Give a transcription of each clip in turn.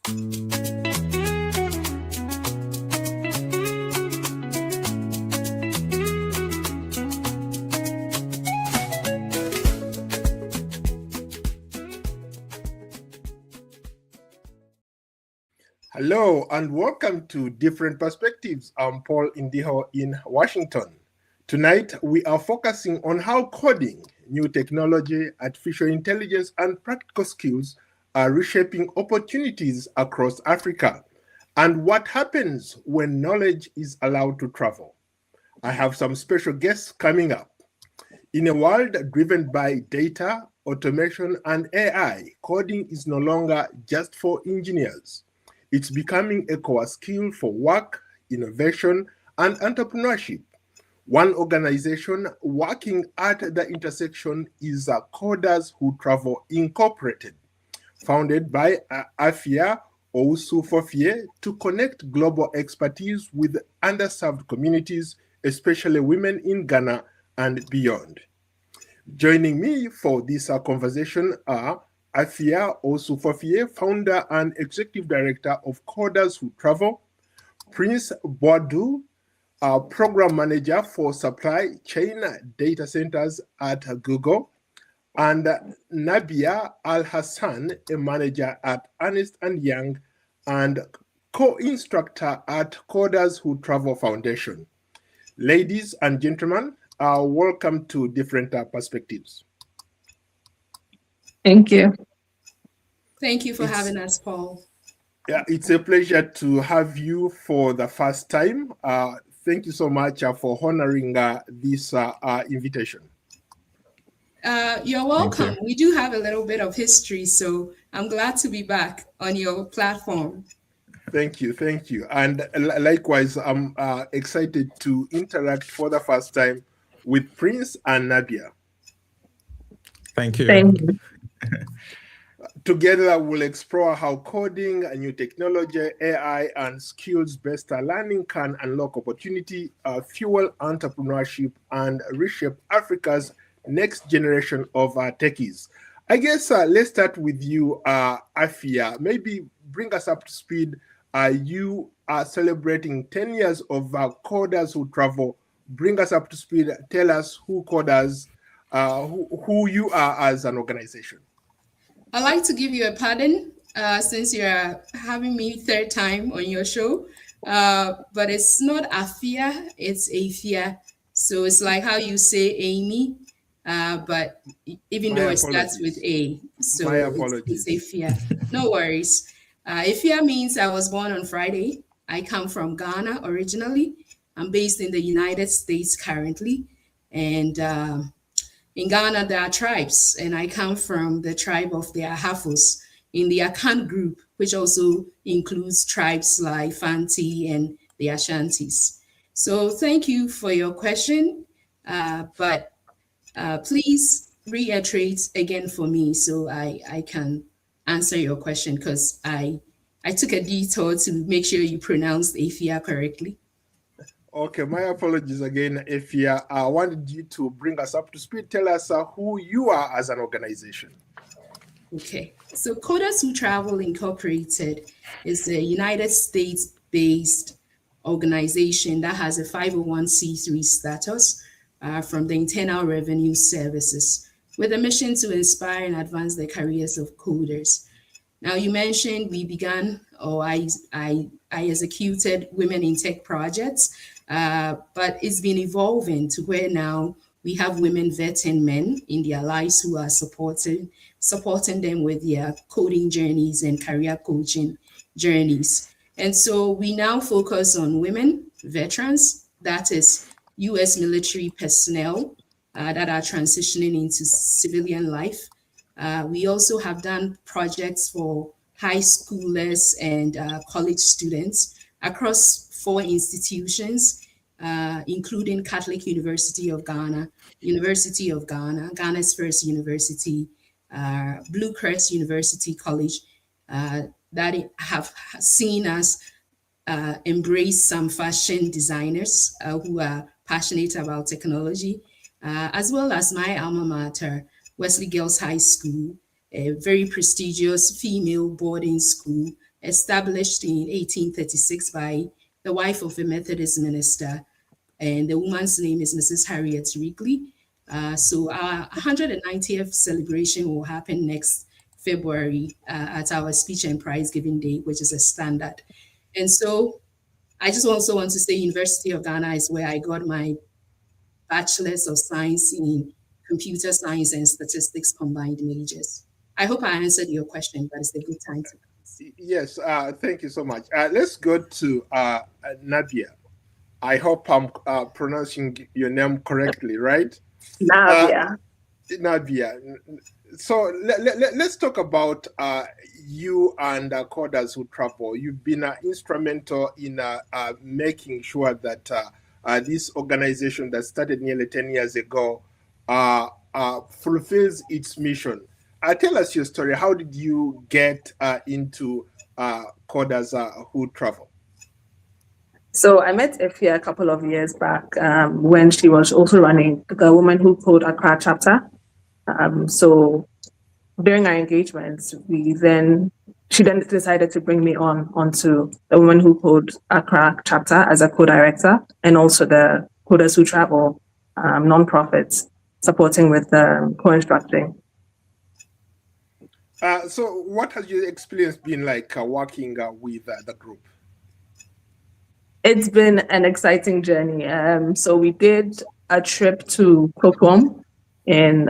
Hello and welcome to Different Perspectives. I'm Paul Indiho in Washington. Tonight, we are focusing on how coding, new technology, artificial intelligence, and practical skills are reshaping opportunities across Africa, and what happens when knowledge is allowed to travel. I have some special guests coming up. In a world driven by data, automation, and AI, coding is no longer just for engineers. It's becoming a core skill for work, innovation, and entrepreneurship. One organization working at the intersection is Coders Who Travel Incorporated, founded by Afia Owusu-Forfie to connect global expertise with underserved communities, especially women in Ghana and beyond. Joining me for this conversation are Afia Owusu-Forfie, founder and executive director of Coders Who Travel, Prince Boadu, program manager for supply chain data centers at Google, and Nabia Al-Hassan, a manager at Ernst & Young and co-instructor at Coders Who Travel Foundation. Ladies and gentlemen, welcome to Different Perspectives. Thank you. Thank you for having us, Paul. Yeah, it's a pleasure to have you for the first time. Thank you so much for honoring this invitation. You're welcome. We do have a little bit of history, so I'm glad to be back on your platform. Thank you, thank you. And likewise, I'm excited to interact for the first time with Prince and Nabia. Thank you. Thank you. Together, we'll explore how coding, new technology, AI, and skills-based learning can unlock opportunity, fuel entrepreneurship, and reshape Africa's next generation of techies. I guess let's start with you, Afia. Maybe bring us up to speed. You are celebrating 10 years of Coders Who Travel. Bring us up to speed. Tell us who Coders, who you are as an organization. I'd like to give you a pardon since you're having me third time on your show. But it's not Afia, it's Afia. So it's like how you say Amy, but even though it starts with A. So it's Afia. No worries. Afia means I was born on Friday. I come from Ghana originally. I'm based in the United States currently. And in Ghana, there are tribes, and I come from the tribe of the Ahafos in the Akan group, which also includes tribes like Fanti and the Ashantis. So thank you for your question, but please reiterate again for me so I can answer your question, because I took a detour to make sure you pronounced Afia correctly. Okay, my apologies again, Afia. I wanted you to bring us up to speed. Tell us who you are as an organization. Okay, so Coders Who Travel Incorporated is a United States-based organization that has a 501c3 status from the Internal Revenue Services, with a mission to inspire and advance the careers of coders. Now, you mentioned we began, or I executed Women in Tech projects, but it's been evolving to where now we have women vetting men in their lives who are supporting them with their coding journeys and career coaching journeys. And so we now focus on women veterans, that is U.S. military personnel that are transitioning into civilian life. We also have done projects for high schoolers and college students across 4 institutions, including Catholic University of Ghana, Ghana's first university, Blue Cross University College, that have seen us embrace some fashion designers who are passionate about technology, as well as my alma mater, Wesley Girls High School, a very prestigious female boarding school established in 1836 by the wife of a Methodist minister, and the woman's name is Mrs. Harriet Wrigley. So our 190th celebration will happen next February at our speech and prize giving day, which is a standard. And so I just also want to say University of Ghana is where I got my Bachelor's of Science in Computer Science and Statistics combined majors. I hope I answered your question, but it's a good time to answer. Yes, thank you so much. Let's go to Nadia. I hope I'm pronouncing your name correctly, right? Nadia. Nadia. So let's talk about you and coders who travel. You've been instrumental in making sure that this organization that started nearly 10 years ago fulfills its mission. Tell us your story. How did you get into coders who travel? So I met Afia a couple of years back when she was also running the Women Who Code Accra chapter. So during our engagements, she then decided to bring me onto the Women Who Code Accra chapter as a co-director, and also the Coders Who Travel nonprofits supporting with co-instructing. So what has your experience been like working with the group? It's been an exciting journey. So we did a trip to Kokom in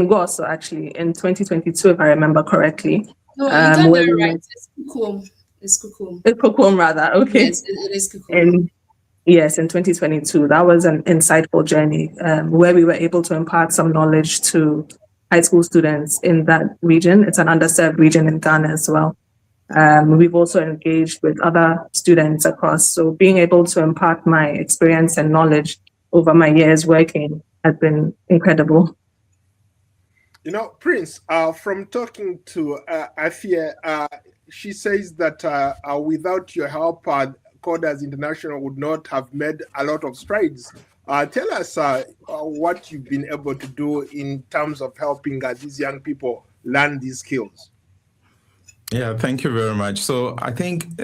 Goso, actually, in 2022, if I remember correctly. No, you got that right. It's Kokom. It's Kokom. It's Kokom, rather. Okay. Yes, it is Kokom. Yes, in 2022. That was an insightful journey where we were able to impart some knowledge to high school students in that region. It's an underserved region in Ghana as well. We've also engaged with other students across. So being able to impart my experience and knowledge over my years working has been incredible. You know, Prince, from talking to Afia, she says that without your help, Coders International would not have made a lot of strides. Tell us what you've been able to do in terms of helping these young people learn these skills. Yeah, thank you very much. So I think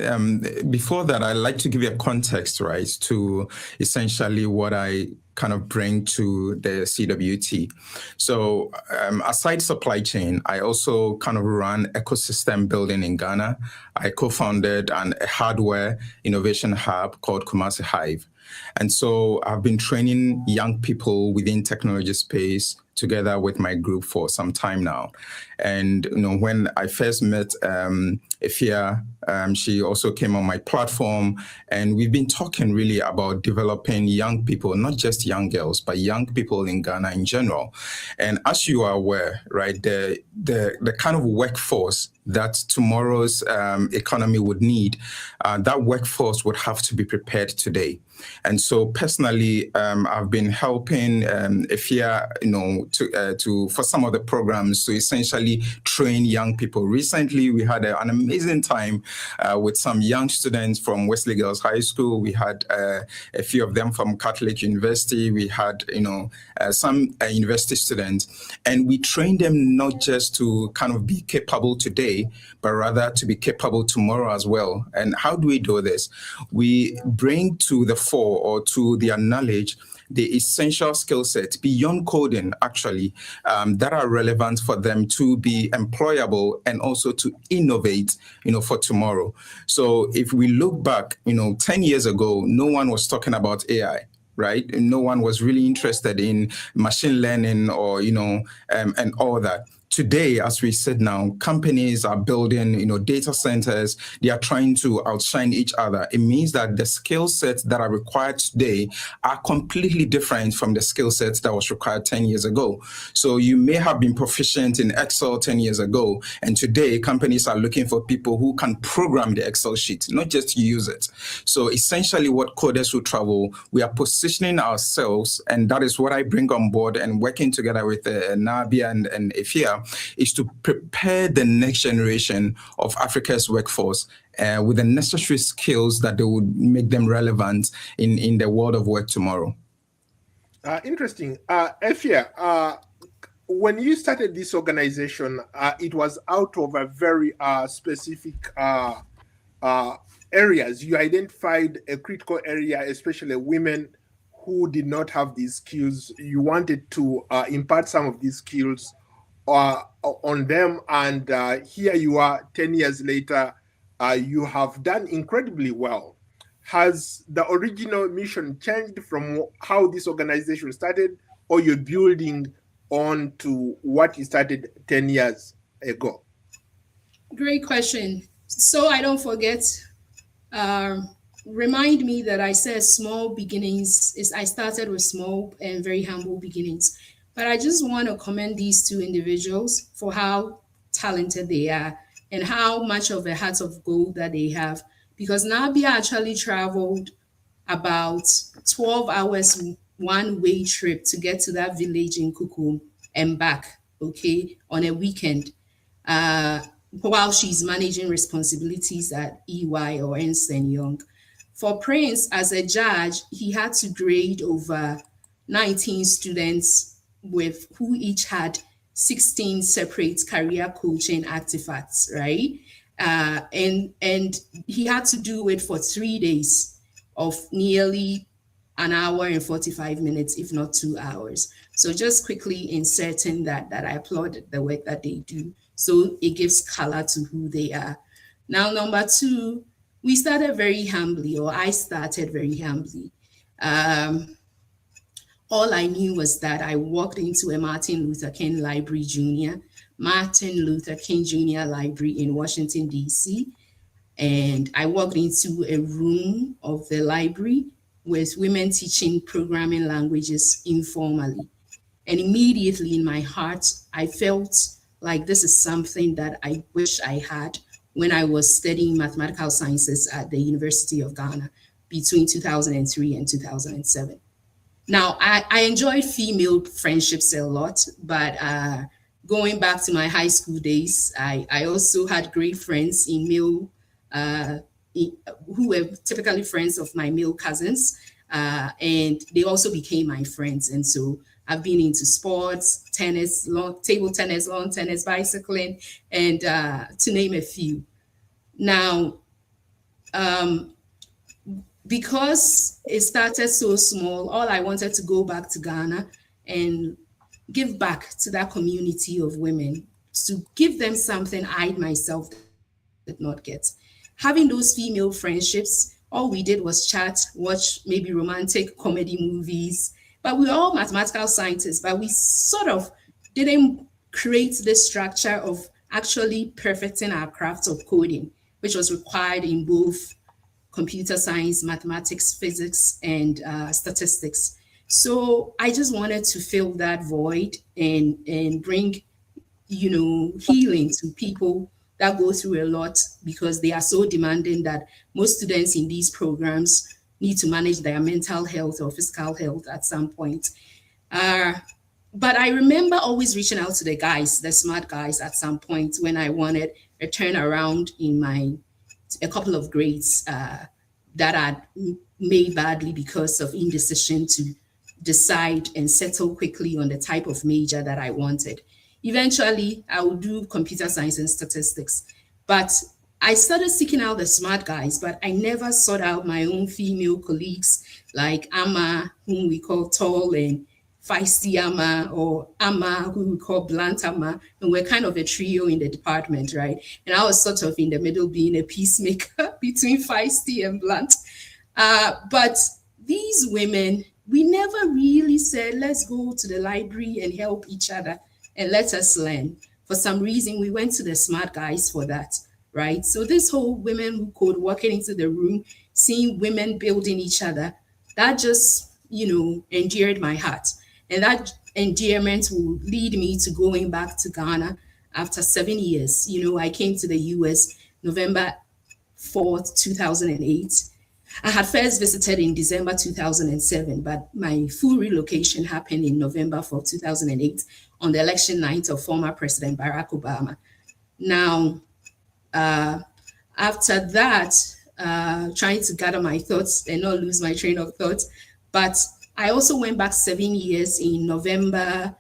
before that, I'd like to give you a context, right, to essentially what I kind of bring to the CWT. So aside supply chain, I also kind of run ecosystem building in Ghana. I co-founded a hardware innovation hub called Kumasi Hive. And so I've been training young people within technology space together with my group for some time now. And when I first met Afia, she also came on my platform, and we've been talking really about developing young people, not just young girls, but young people in Ghana in general. And as you are aware, right, the kind of workforce that tomorrow's economy would need, that workforce would have to be prepared today. And so personally, I've been helping Afia, for some of the programs to essentially train young people. Recently, we had an amazing time with some young students from Wesley Girls High School. We had a few of them from Catholic University. We had, some university students, and we trained them not just to kind of be capable today, but rather to be capable tomorrow as well. And how do we do this? We bring to the fore, or to their knowledge, the essential skill sets beyond coding, actually, that are relevant for them to be employable and also to innovate, for tomorrow. So if we look back, 10 years ago, no one was talking about AI. Right? And no one was really interested in machine learning or, and all that. Today, as we said now, companies are building, data centers. They are trying to outshine each other. It means that the skill sets that are required today are completely different from the skill sets that was required 10 years ago. So you may have been proficient in Excel 10 years ago, and today companies are looking for people who can program the Excel sheet, not just use it. So essentially what Coders Who Travel, we are positioning ourselves, and that is what I bring on board and working together with Nadia and Afia, is to prepare the next generation of Africa's workforce with the necessary skills that they would make them relevant in the world of work tomorrow. Interesting. Afia, when you started this organization, it was out of a very specific areas. You identified a critical area, especially women who did not have these skills. You wanted to impart some of these skills on them, and here you are 10 years later. You have done incredibly well. Has the original mission changed from how this organization started, or you're building on to what you started 10 years ago? Great question. So I don't forget, remind me that I said small beginnings is I started with small and very humble beginnings. But I just want to commend these two individuals for how talented they are and how much of a heart of gold that they have. Because Nabia actually traveled about 12 hours one-way trip to get to that village in Kukum and back, okay, on a weekend, while she's managing responsibilities at EY or Ernst & Young. For Prince, as a judge, he had to grade over 19 students with who each had 16 separate career coaching artifacts, right? And he had to do it for 3 days of nearly an hour and 45 minutes, if not 2 hours. So just quickly inserting that I applaud the work that they do. So it gives color to who they are. Now, number two, we started very humbly, or I started very humbly. All I knew was that I walked into a Martin Luther King Library Jr., Martin Luther King Jr. Library in Washington, D.C. And I walked into a room of the library with women teaching programming languages informally. And immediately in my heart, I felt like this is something that I wish I had when I was studying mathematical sciences at the University of Ghana between 2003 and 2007. Now, I enjoyed female friendships a lot, but going back to my high school days, I also had great friends in male, who were typically friends of my male cousins, and they also became my friends. And so I've been into sports, tennis, table tennis, lawn tennis, bicycling, and to name a few. Now, because it started so small, all I wanted to go back to Ghana and give back to that community of women, to give them something I myself did not get. Having those female friendships, all we did was chat, watch maybe romantic comedy movies, but we're all mathematical scientists, but we sort of didn't create this structure of actually perfecting our craft of coding, which was required in both computer science, mathematics, physics, and statistics. So I just wanted to fill that void and bring, healing to people that go through a lot, because they are so demanding that most students in these programs need to manage their mental health or physical health at some point. But I remember always reaching out to the guys, the smart guys, at some point when I wanted a turnaround in a couple of grades that I'd made badly because of indecision to decide and settle quickly on the type of major that I wanted. Eventually, I would do computer science and statistics, but I started seeking out the smart guys, but I never sought out my own female colleagues like Amma, whom we call tall and feisty Amma, or Amma, who we call blunt Amma, and we're kind of a trio in the department, right? And I was sort of in the middle, being a peacemaker between feisty and blunt. But these women, we never really said, let's go to the library and help each other and let us learn. For some reason, we went to the smart guys for that, right? So this whole women who code, walking into the room, seeing women building each other, that just, endeared my heart. And that endearment will lead me to going back to Ghana after 7 years. I came to the US November 4th, 2008. I had first visited in December 2007, but my full relocation happened in November 4th, 2008, on the election night of former President Barack Obama. Now, after that, trying to gather my thoughts and not lose my train of thought, but I also went back 7 years in November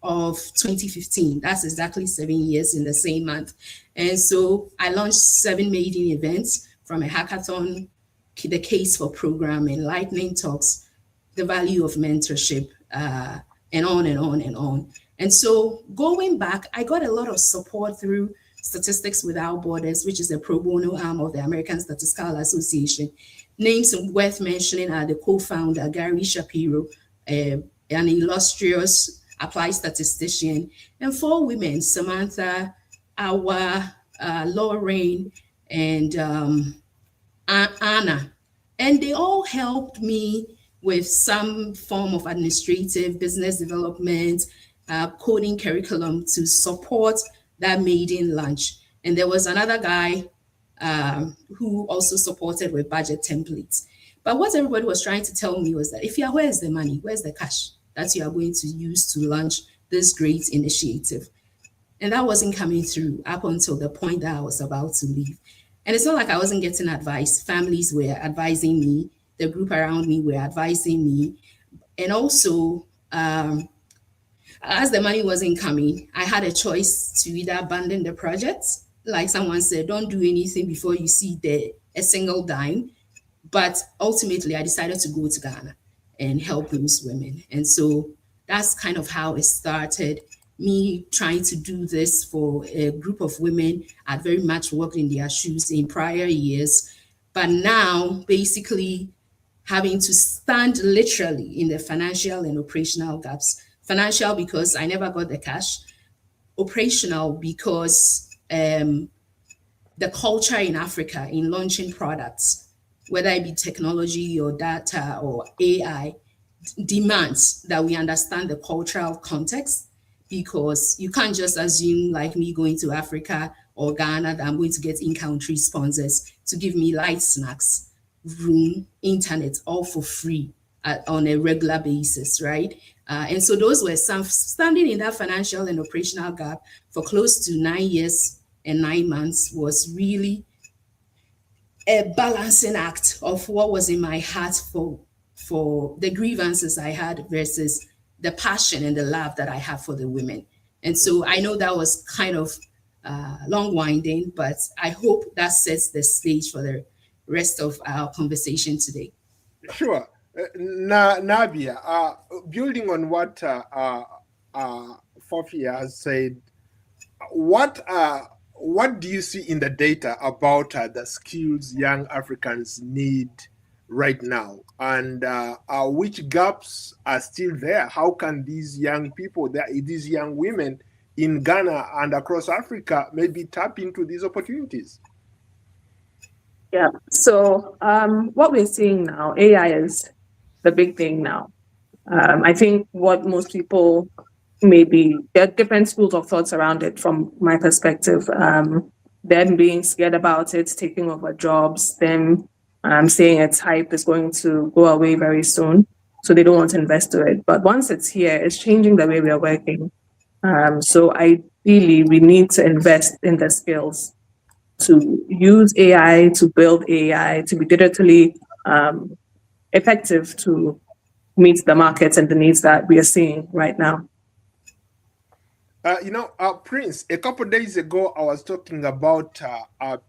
of 2015. That's exactly 7 years in the same month. And so I launched 7 maiden events, from a hackathon, the case for programming, lightning talks, the value of mentorship, and on and on and on. And so going back, I got a lot of support through Statistics Without Borders, which is a pro bono arm of the American Statistical Association. Names worth mentioning are the co-founder, Gary Shapiro, an illustrious applied statistician, and 4 women, Samantha, Awa, Lorraine, and Anna. And they all helped me with some form of administrative, business development, coding curriculum to support that maiden launch. And there was another guy who also supported with budget templates. But what everybody was trying to tell me was that, Afia, where's the money? Where's the cash that you are going to use to launch this great initiative? And that wasn't coming through up until the point that I was about to leave. And it's not like I wasn't getting advice. Families were advising me. The group around me were advising me. And also, as the money wasn't coming, I had a choice to either abandon the project. Like someone said, don't do anything before you see a single dime. But ultimately, I decided to go to Ghana and help those women. And so that's kind of how it started. Me trying to do this for a group of women. I'd very much worked in their shoes in prior years. But now, basically, having to stand literally in the financial and operational gaps. Financial because I never got the cash. Operational because the culture in Africa in launching products, whether it be technology or data or AI, demands that we understand the cultural context, because you can't just assume, like me going to Africa or Ghana, that I'm going to get in-country sponsors to give me light snacks, room, internet, all for free on a regular basis, right? And so those were some standing in that financial and operational gap for close to 9 years and 9 months was really a balancing act of what was in my heart for the grievances I had versus the passion and the love that I have for the women. And so I know that was kind of long-winding, but I hope that sets the stage for the rest of our conversation today. Sure. Nabia, building on what Forfie has said, what do you see in the data about the skills young Africans need right now, and which gaps are still there? How can these young people, these young women in Ghana and across Africa, maybe tap into these opportunities? Yeah, so what we're seeing now, AI is the big thing now. I think what most people maybe, there are different schools of thoughts around it from my perspective. Them being scared about it, taking over jobs, them saying its hype is going to go away very soon, so they don't want to invest to it. But once it's here, it's changing the way we are working. So ideally, we need to invest in the skills to use AI, to build AI, to be digitally effective to meet the markets and the needs that we are seeing right now. Prince, a couple of days ago, I was talking about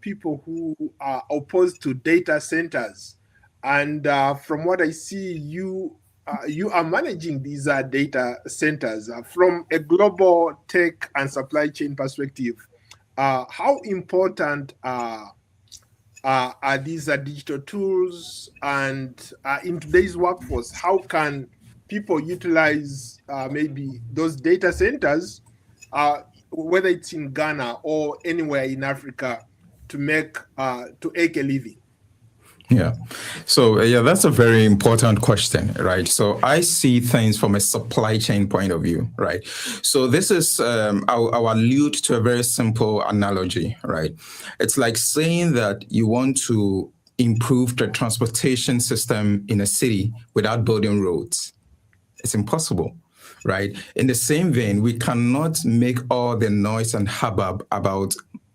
people who are opposed to data centers. And from what I see, you are managing these data centers from a global tech and supply chain perspective. How important are these digital tools? And in today's workforce, how can people utilize maybe those data centers, whether it's in Ghana or anywhere in Africa, to make a living? Yeah. So, that's a very important question, right? So I see things from a supply chain point of view, right? So this is, I'll allude to a very simple analogy, right? It's like saying that you want to improve the transportation system in a city without building roads. It's impossible, right? In the same vein, we cannot make all the noise and hubbub about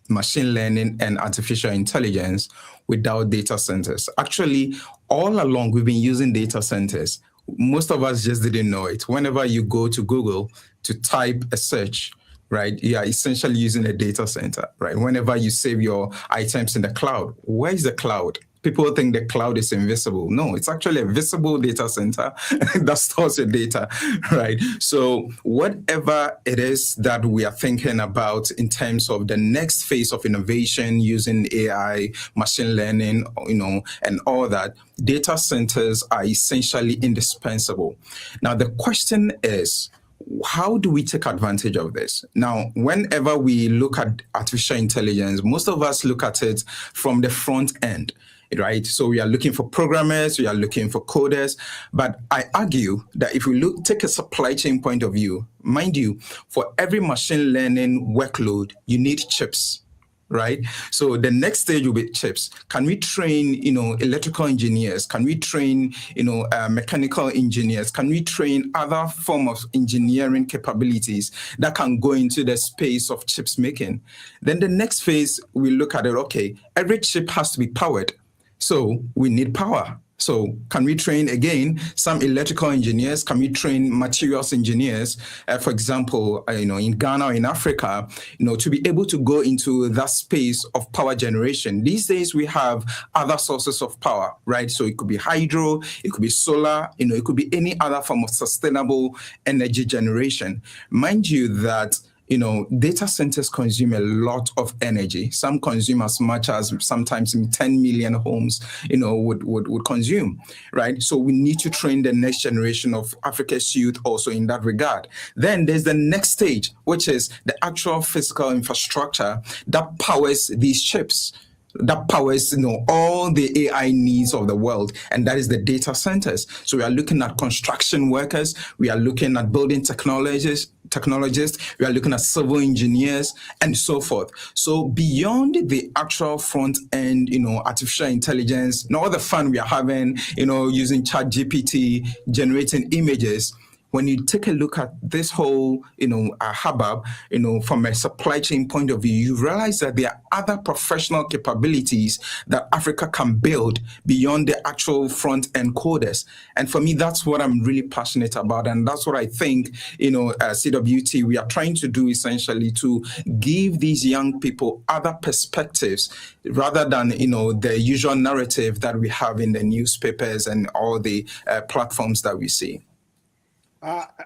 machine learning and artificial intelligence without data centers. Actually, all along, we've been using data centers. most of us just didn't know it. Whenever you go to Google to type a search, right, you are essentially using a data center, right? Whenever you save your items in the cloud, where is the cloud? People think the cloud is invisible. No, it's actually a visible data center that stores your data, right? So whatever it is that we are thinking about in terms of the next phase of innovation using AI, machine learning, and all that, data centers are essentially indispensable. Now, the question is, how do we take advantage of this? Now, whenever we look at artificial intelligence, most of us look at it from the front end, right? So we are looking for programmers, we are looking for coders. But I argue that if we take a supply chain point of view, mind you, for every machine learning workload, you need chips. Right. So the next stage will be chips. Can we train, electrical engineers? Can we train, mechanical engineers? Can we train other form of engineering capabilities that can go into the space of chips making? Then the next phase, we look at it. Okay, every chip has to be powered. So we need power. So can we train, again, some electrical engineers? Can we train materials engineers, for example, in Ghana or in Africa, to be able to go into that space of power generation? These days, we have other sources of power, right? So it could be hydro, it could be solar, it could be any other form of sustainable energy generation. Mind you that data centers consume a lot of energy. Some consume as much as sometimes 10 million homes, would consume, right? So we need to train the next generation of Africa's youth also in that regard. Then there's the next stage, which is the actual physical infrastructure that powers these chips, that powers all the AI needs of the world, and that is the data centers. So we are looking at construction workers, we are looking at building technologists, we are looking at civil engineers, and so forth. So beyond the actual front end, artificial intelligence, and all the fun we are having, using ChatGPT, generating images, when you take a look at this whole, hubbub, from a supply chain point of view, you realize that there are other professional capabilities that Africa can build beyond the actual front-end coders. And for me, that's what I'm really passionate about. And that's what I think, CWT, we are trying to do essentially to give these young people other perspectives rather than, the usual narrative that we have in the newspapers and all the platforms that we see.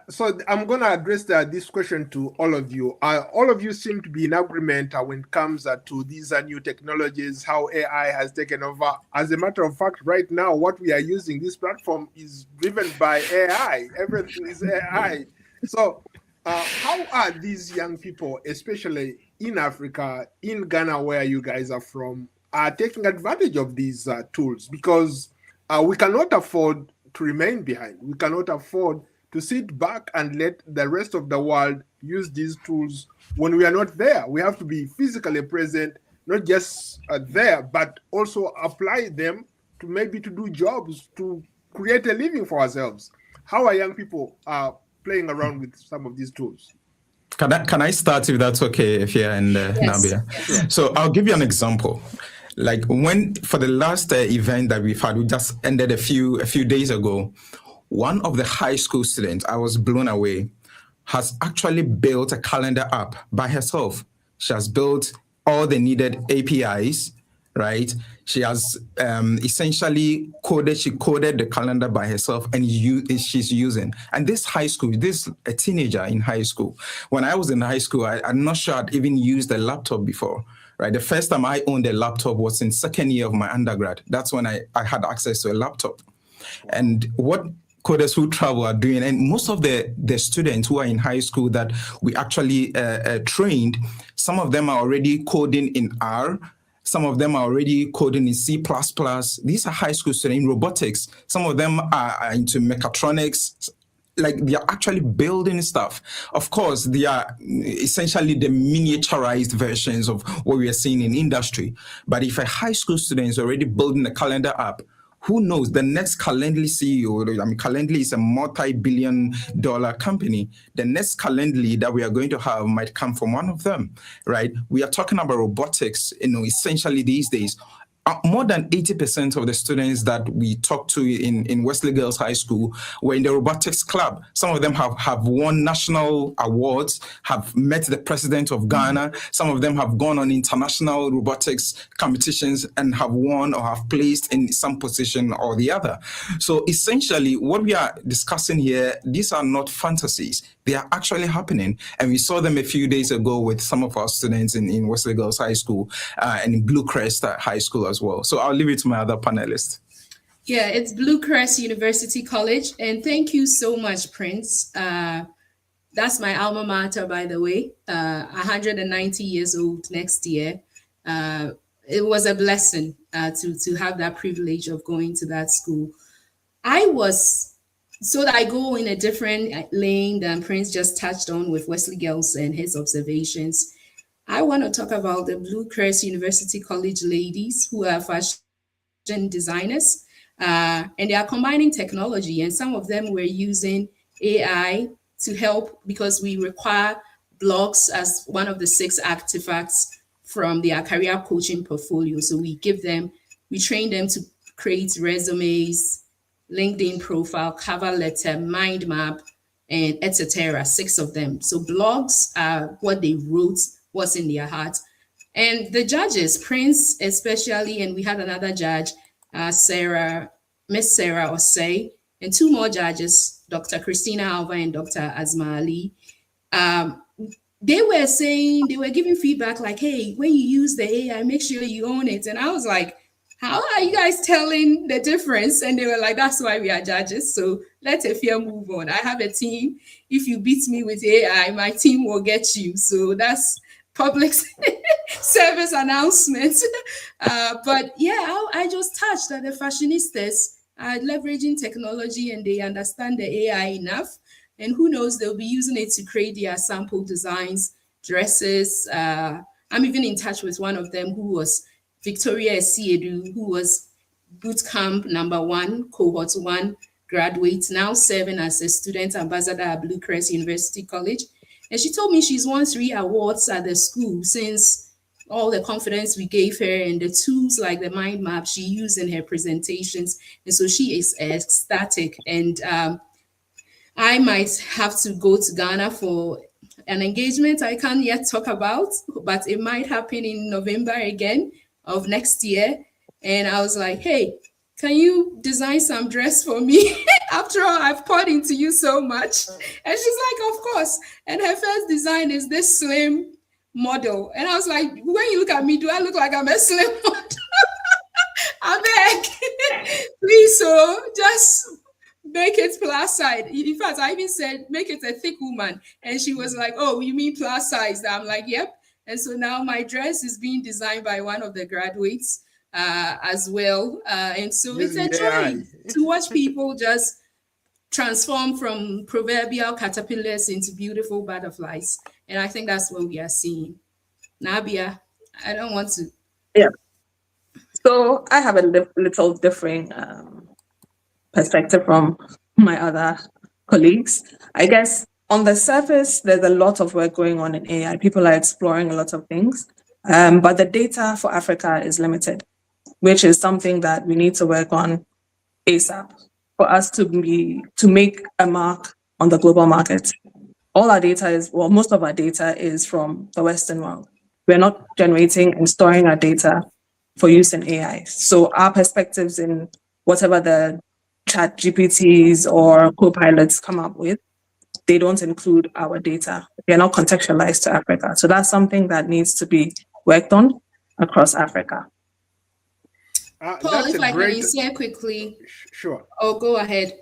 So I'm going to address this question to all of you. All of you seem to be in agreement when it comes to these new technologies, how AI has taken over. As a matter of fact, right now, what we are using, this platform is driven by AI. Everything is AI. So how are these young people, especially in Africa, in Ghana, where you guys are from, taking advantage of these tools? Because we cannot afford to remain behind. We cannot afford to sit back and let the rest of the world use these tools when we are not there. We have to be physically present, not just there, but also apply them to maybe to do jobs, to create a living for ourselves. How are young people playing around with some of these tools? Can I start, if that's okay, Afia and Nabia? Yes. So I'll give you an example. Like for the last event that we've had, we just ended a few days ago. One of the high school students, I was blown away, has actually built a calendar app by herself. She has built all the needed APIs, right? She has essentially coded the calendar by herself, and she's using. And this a teenager in high school. When I was in high school, I'm not sure I'd even used a laptop before. Right, the first time I owned a laptop was in second year of my undergrad. That's when I had access to a laptop. And what Coders Who Travel are doing, and most of the students who are in high school that we actually trained, some of them are already coding in R, some of them are already coding in C++. These are high school students in robotics. Some of them are into mechatronics. Like, they are actually building stuff. Of course, they are essentially the miniaturized versions of what we are seeing in industry. But if a high school student is already building a calendar app, who knows, the next Calendly CEO, Calendly is a multi-billion-dollar company. The next Calendly that we are going to have might come from one of them, right? We are talking about robotics, essentially these days. more than 80% of the students that we talked to in Wesley Girls High School were in the robotics club. Some of them have won national awards, have met the president of Ghana. Some of them have gone on international robotics competitions and have won or have placed in some position or the other. So essentially, what we are discussing here, these are not fantasies. They are actually happening. And we saw them a few days ago with some of our students in Wesley Girls High School and in Blue Crest High School as well. So I'll leave it to my other panelists. Yeah, it's Blue Crest University College. And thank you so much, Prince. That's my alma mater, by the way, 190 years old next year. It was a blessing to have that privilege of going to that school. So that I go in a different lane than Prince just touched on with Wesley Girls and his observations. I want to talk about the Blue Crest University College ladies who are fashion designers, and they are combining technology, and some of them were using AI to help because we require blogs as one of the 6 artifacts from their career coaching portfolio. So we train them to create resumes, LinkedIn profile, cover letter, mind map, and etc. 6 of them. So blogs are what they wrote, what's in their heart. And the judges, Prince especially, and we had another judge, Miss Sarah Osei, and 2 more judges, Dr. Christina Alva and Dr. Azma Ali. They were giving feedback like, hey, when you use the AI, make sure you own it. And I was like, how are you guys telling the difference? And they were like, that's why we are judges. So let Afia move on. I have a team. If you beat me with AI, my team will get you. So that's public service announcement. But yeah, I just touched that the fashionistas are leveraging technology and they understand the AI enough. And who knows, they'll be using it to create their sample designs, dresses. I'm even in touch with one of them who was Victoria Esiedu, who was bootcamp number 1, cohort 1 graduate, now serving as a student ambassador at Blue Crest University College. And she told me she's won 3 awards at the school since all the confidence we gave her and the tools like the mind map she used in her presentations. And so she is ecstatic. And I might have to go to Ghana for an engagement I can't yet talk about, but it might happen in November again of next year. And I was like, hey, can you design some dress for me? After all, I've poured into you so much. And she's like, of course. And her first design is this slim model. And I was like, when you look at me, do I look like I'm a slim model? I beg, please, so just make it plus size. In fact, I even said, make it a thick woman. And she was like, oh, you mean plus size? I'm like, yep. And so now my dress is being designed by one of the graduates as well. And so it's a joy to watch people just transform from proverbial caterpillars into beautiful butterflies. And I think that's what we are seeing. Nabia, I don't want to. Yeah. So I have a little differing perspective from my other colleagues. I guess on the surface, there's a lot of work going on in AI. People are exploring a lot of things, but the data for Africa is limited, which is something that we need to work on ASAP for us to make a mark on the global market. All our data most of our data is from the Western world. We're not generating and storing our data for use in AI. So our perspectives in whatever the chat GPTs or co-pilots come up with, they don't include our data. They're not contextualized to Africa. So that's something that needs to be worked on across Africa. Paul, if I can say quickly. Sure. Oh, go ahead.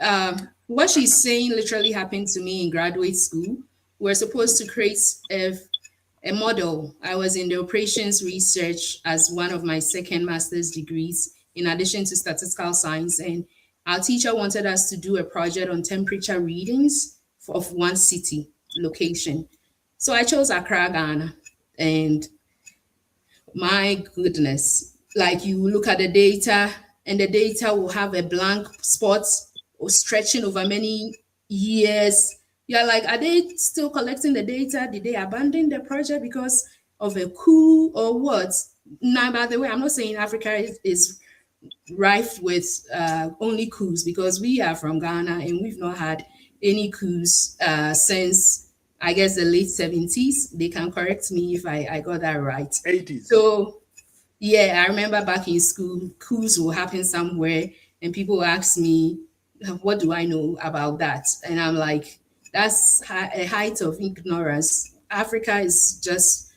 What she's saying literally happened to me in graduate school. We're supposed to create a model. I was in the operations research as one of my second master's degrees, in addition to statistical science. And our teacher wanted us to do a project on temperature readings of one city location. So I chose Accra, Ghana. And my goodness, like you look at the data and the data will have a blank spot or stretching over many years. You're like, are they still collecting the data? Did they abandon the project because of a coup or what? Now, by the way, I'm not saying Africa is rife with only coups, because we are from Ghana and we've not had any coups since, I guess, the late 70s. They can correct me if I got that right. 80s. So, yeah, I remember back in school, coups will happen somewhere and people ask me, what do I know about that? And I'm like, that's a height of ignorance. Africa is just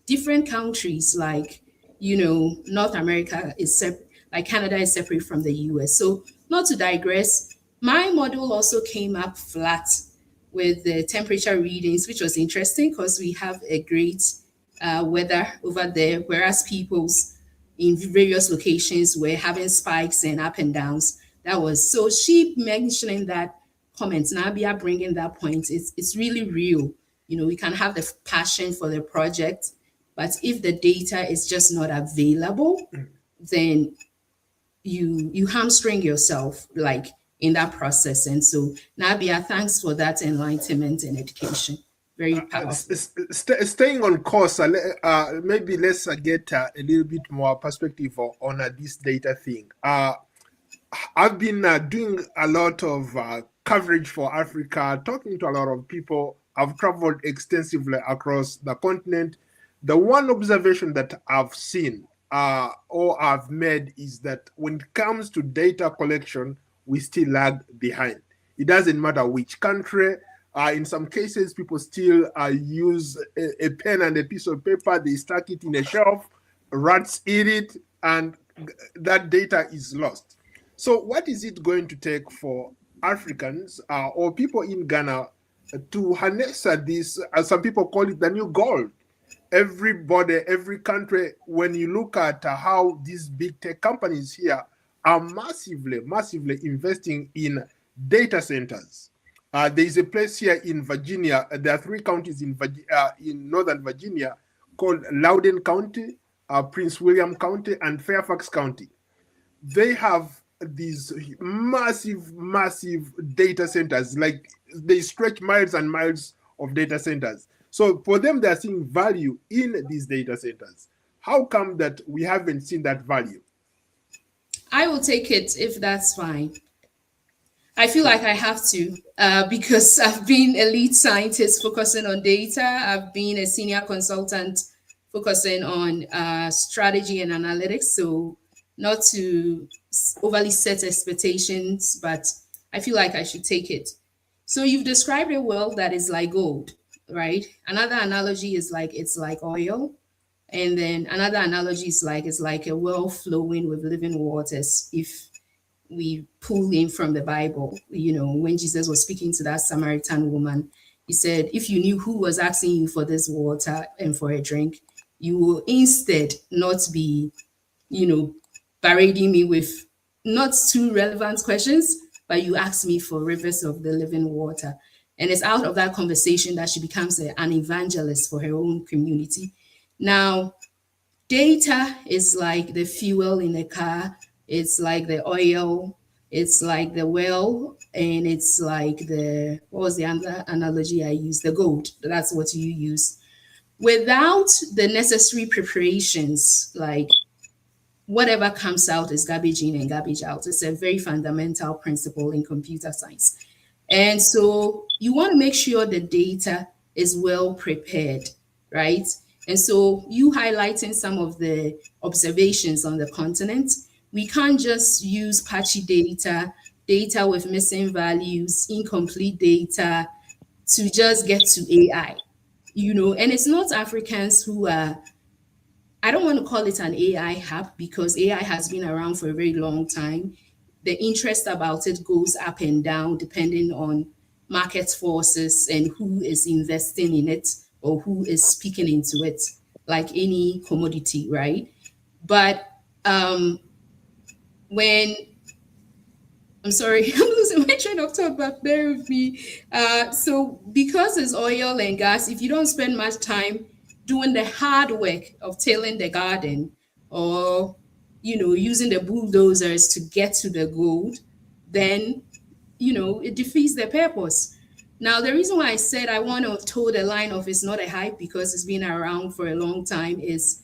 different countries, like, North America is like Canada is separate from the US. So, not to digress, my model also came up flat with the temperature readings, which was interesting because we have a great weather over there, whereas people's in various locations were having spikes and up and downs. That was so, she mentioning that comment, Nabia bringing that point, it's really real. We can have the passion for the project, but if the data is just not available, then you hamstring yourself, like, in that process. And so, Nabia, thanks for that enlightenment and education. Very powerful. Staying on course, maybe let's get a little bit more perspective on this data thing. I've been doing a lot of coverage for Africa, talking to a lot of people. I've traveled extensively across the continent. The one observation that I've seen or I've made is that when it comes to data collection, we still lag behind. It doesn't matter which country. In some cases, people still use a pen and a piece of paper. They stack it in a shelf, rats eat it, and that data is lost. So what is it going to take for Africans or people in Ghana to harness this? Some people call it the new gold. Everybody, every country, when you look at how these big tech companies here are massively investing in data centers. There is a place here in Virginia. There are 3 counties in Northern Virginia called Loudoun County, Prince William County, and Fairfax County. They have these massive data centers. Like, they stretch miles and miles of data centers. So for them, they're seeing value in these data centers. How come that we haven't seen that value? I will take it if that's fine. I feel like I have to because I've been a lead scientist focusing on data. I've been a senior consultant focusing on strategy and analytics. So, not to overly set expectations, but I feel like I should take it. So you've described a world that is like gold, right? Another analogy is like it's like oil. And then another analogy is like it's like a well flowing with living waters. If we pull in from the Bible, when Jesus was speaking to that Samaritan woman, he said, if you knew who was asking you for this water and for a drink, you will instead not be, parading me with not too relevant questions, but you ask me for rivers of the living water. And it's out of that conversation that she becomes an evangelist for her own community. Now, data is like the fuel in a car. It's like the oil. It's like the well. And it's like what was the other analogy I used? The gold. That's what you use. Without the necessary preparations, like whatever comes out is garbage in and garbage out. It's a very fundamental principle in computer science. And so you want to make sure the data is well prepared, right? And so you highlighting some of the observations on the continent, we can't just use patchy data with missing values, incomplete data to just get to AI, and it's not Africans who are, I don't want to call it an AI hub because AI has been around for a very long time. The interest about it goes up and down depending on market forces and who is investing in it or who is speaking into it, like any commodity, right? But when I'm sorry, I'm losing my train of thought, but bear with me. So because it's oil and gas, if you don't spend much time doing the hard work of tilling the garden or, using the bulldozers to get to the gold, then, it defeats the purpose. Now, the reason why I said I want to toe the line of it's not a hype because it's been around for a long time is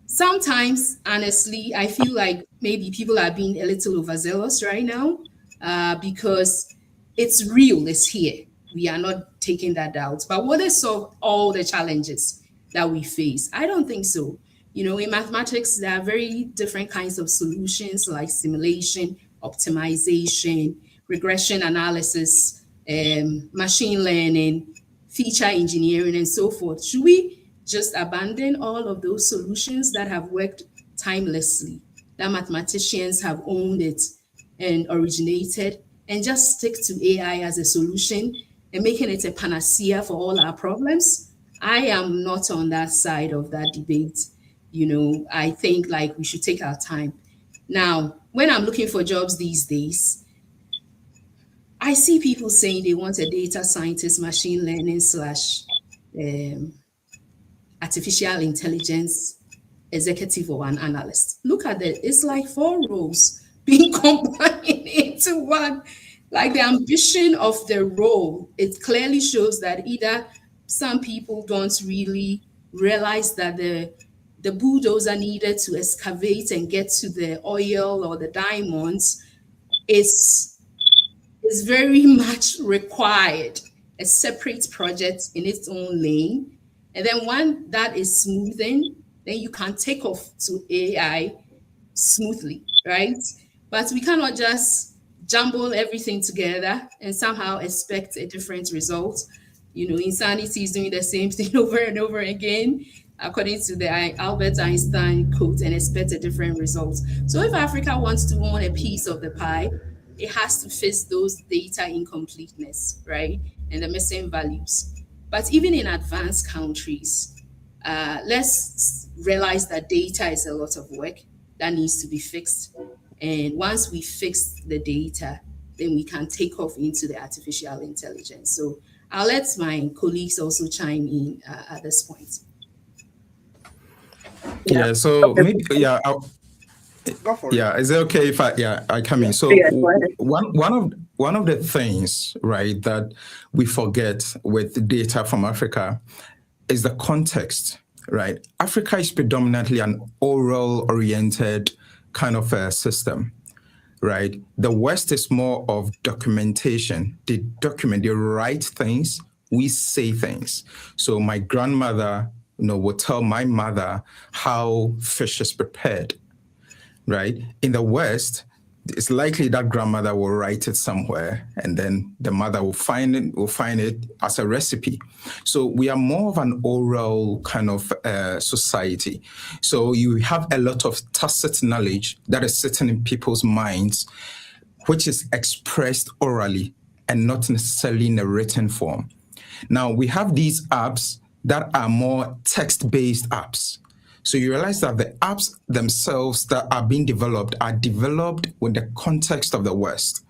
Sometimes, honestly, I feel like maybe people are being a little overzealous right now, because it's real, it's here. We are not taking that out. But will they solve all the challenges that we face? I don't think so. In mathematics, there are very different kinds of solutions like simulation, optimization, regression analysis, machine learning, feature engineering, and so forth. Should we just abandon all of those solutions that have worked timelessly, that mathematicians have owned it and originated, and just stick to AI as a solution and making it a panacea for all our problems? I am not on that side of that debate. I think like we should take our time. Now, when I'm looking for jobs these days, I see people saying they want a data scientist, machine learning slash artificial intelligence executive or an analyst. Look at that. It's like 4 roles being combined into one. Like the ambition of the role, it clearly shows that either some people don't really realize that the bulldozer needed to excavate and get to the oil or the diamonds is very much required a separate project in its own lane. And then when that is smoothing, then you can take off to AI smoothly, right? But we cannot just jumble everything together and somehow expect a different result. Insanity is doing the same thing over and over again, according to the Albert Einstein quote, and expect a different result. So if Africa wants to own a piece of the pie, it has to fix those data incompleteness, right? And the missing values. But even in advanced countries, let's realize that data is a lot of work that needs to be fixed. And once we fix the data, then we can take off into the artificial intelligence. So I'll let my colleagues also chime in at this point. Yeah, so maybe, yeah, Go for it. yeah, is it okay if I come in? So Yeah, go ahead. one of the things, right, that we forget with data from Africa is the context, right? Africa is predominantly an oral-oriented kind of a system, right? The West is more of documentation. They document, they write things, we say things. So my grandmother, would tell my mother how fish is prepared, right? In the West, it's likely that grandmother will write it somewhere, and then the mother will find it as a recipe. So we are more of an oral kind of society. So you have a lot of tacit knowledge that is sitting in people's minds, which is expressed orally and not necessarily in a written form. Now we have these apps that are more text-based apps. So you realize that the apps themselves that are being developed are developed with the context of the West.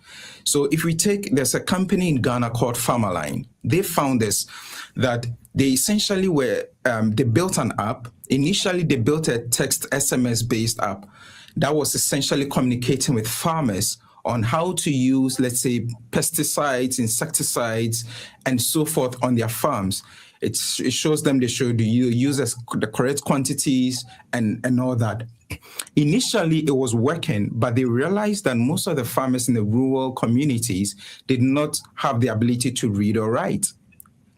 So if we take, there's a company in Ghana called Farmerline. They found this, that they essentially they built an app. Initially, they built a text SMS-based app that was essentially communicating with farmers on how to use, let's say, pesticides, insecticides, and so forth on their farms. It shows them they should use the correct quantities and all that. Initially, it was working, but they realized that most of the farmers in the rural communities did not have the ability to read or write.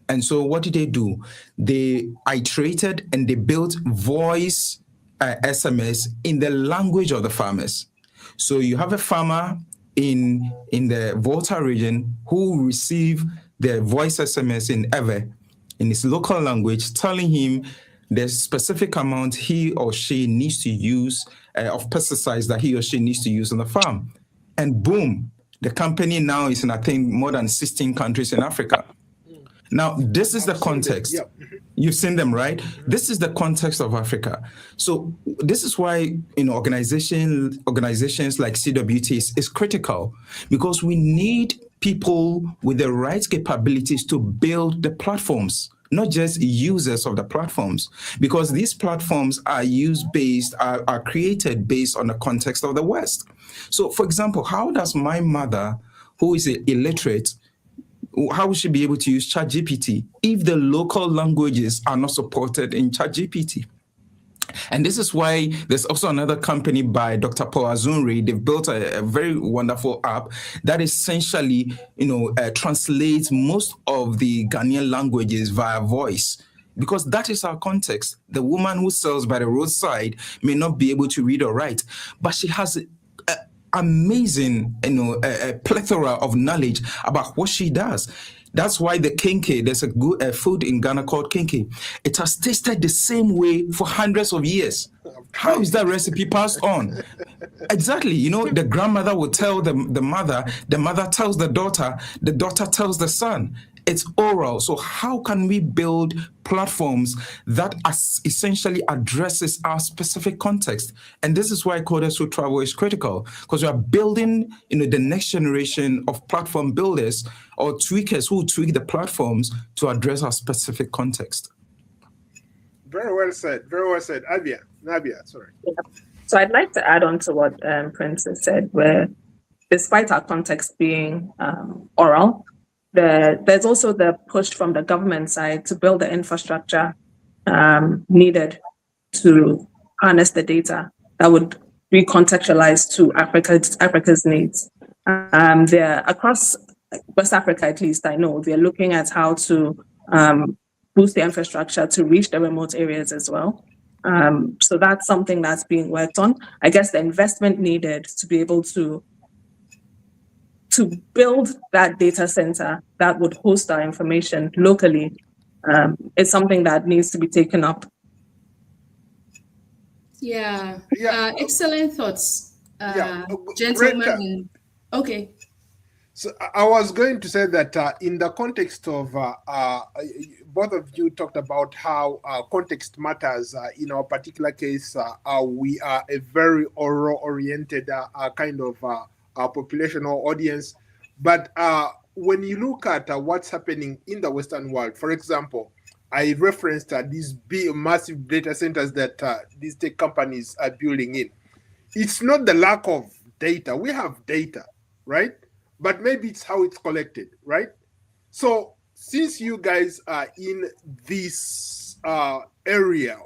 And so what did they do? They iterated and they built voice SMS in the language of the farmers. So you have a farmer in the Volta region who will receive the voice SMS in Ewe, in his local language, telling him the specific amount he or she needs to use of pesticides that he or she needs to use on the farm. And boom, the company now is in, I think, more than 16 countries in Africa. Now, this is the context. Yep. You've seen them, right? This is the context of Africa. So this is why organizations like CWT is critical, because we need people with the right capabilities to build the platforms, not just users of the platforms, because these platforms are are created based on the context of the West. So, for example, how does my mother, who is illiterate, how will she be able to use ChatGPT if the local languages are not supported in ChatGPT? And this is why there's also another company by Dr. Paul Azunri. They've built a very wonderful app that essentially, translates most of the Ghanaian languages via voice. Because that is our context. The woman who sells by the roadside may not be able to read or write, but she has amazing, a plethora of knowledge about what she does. That's why the kinky, there's a good food in Ghana called kinky. It has tasted the same way for hundreds of years. How is that recipe passed on? Exactly. The grandmother will tell the mother tells the daughter tells the son. It's oral. So how can we build platforms that essentially addresses our specific context? And this is why Coders Who Travel is critical, because we are building, the next generation of platform builders or tweakers who tweak the platforms to address our specific context. Very well said. Very well said. Nabia, sorry. Yeah. So I'd like to add on to what Prince has said, where despite our context being oral, there's also the push from the government side to build the infrastructure needed to harness the data that would recontextualize to Africa's needs. They're across West Africa, at least I know, they're looking at how to boost the infrastructure to reach the remote areas as well. So that's something that's being worked on. I guess the investment needed to be able to build that data center that would host our information locally is something that needs to be taken up. Yeah. Excellent thoughts, gentlemen. Great. Okay. So I was going to say that in the context of both of you talked about how context matters. In our particular case, we are a very oral-oriented kind of population or audience. But when you look at what's happening in the Western world, for example, I referenced these big, massive data centers that these tech companies are building in. It's not the lack of data. We have data, right? But maybe it's how it's collected, right? So since you guys are in this area,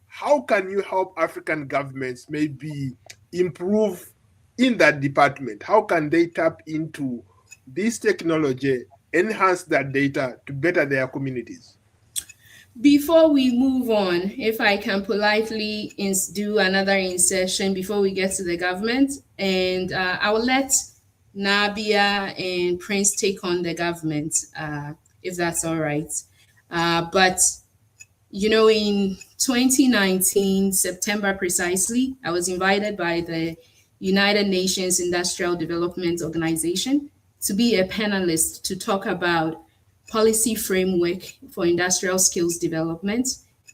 how can you help African governments maybe improve in that department? How can they tap into this technology, enhance that data to better their communities? Before we move on, if I can politely do another insertion before we get to the government, and I will let Nabia and Prince take on the government, if that's all right. But, in 2019, September precisely, I was invited by the United Nations Industrial Development Organization to be a panelist to talk about policy framework for industrial skills development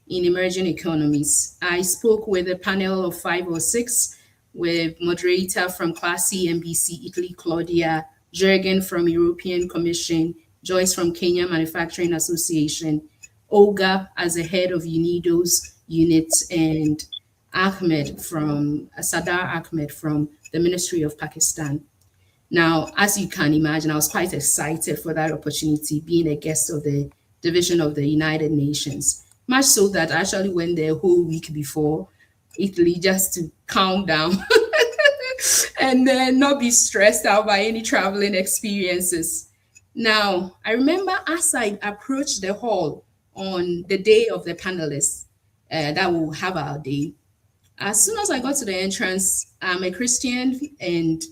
in emerging economies. I spoke with a panel of 5 or 6, with moderator from Class CNBC Italy, Claudia, Jürgen from European Commission, Joyce from Kenya Manufacturing Association, Olga as the head of UNIDO's unit, and Sadar Ahmed from the Ministry of Pakistan. Now, as you can imagine, I was quite excited for that opportunity, being a guest of the Division of the United Nations, much so that I actually went there a whole week before Italy just to calm down and then not be stressed out by any traveling experiences. Now, I remember as I approached the hall on the day of the panelists that will have our day, as soon as I got to the entrance, I'm a Christian, and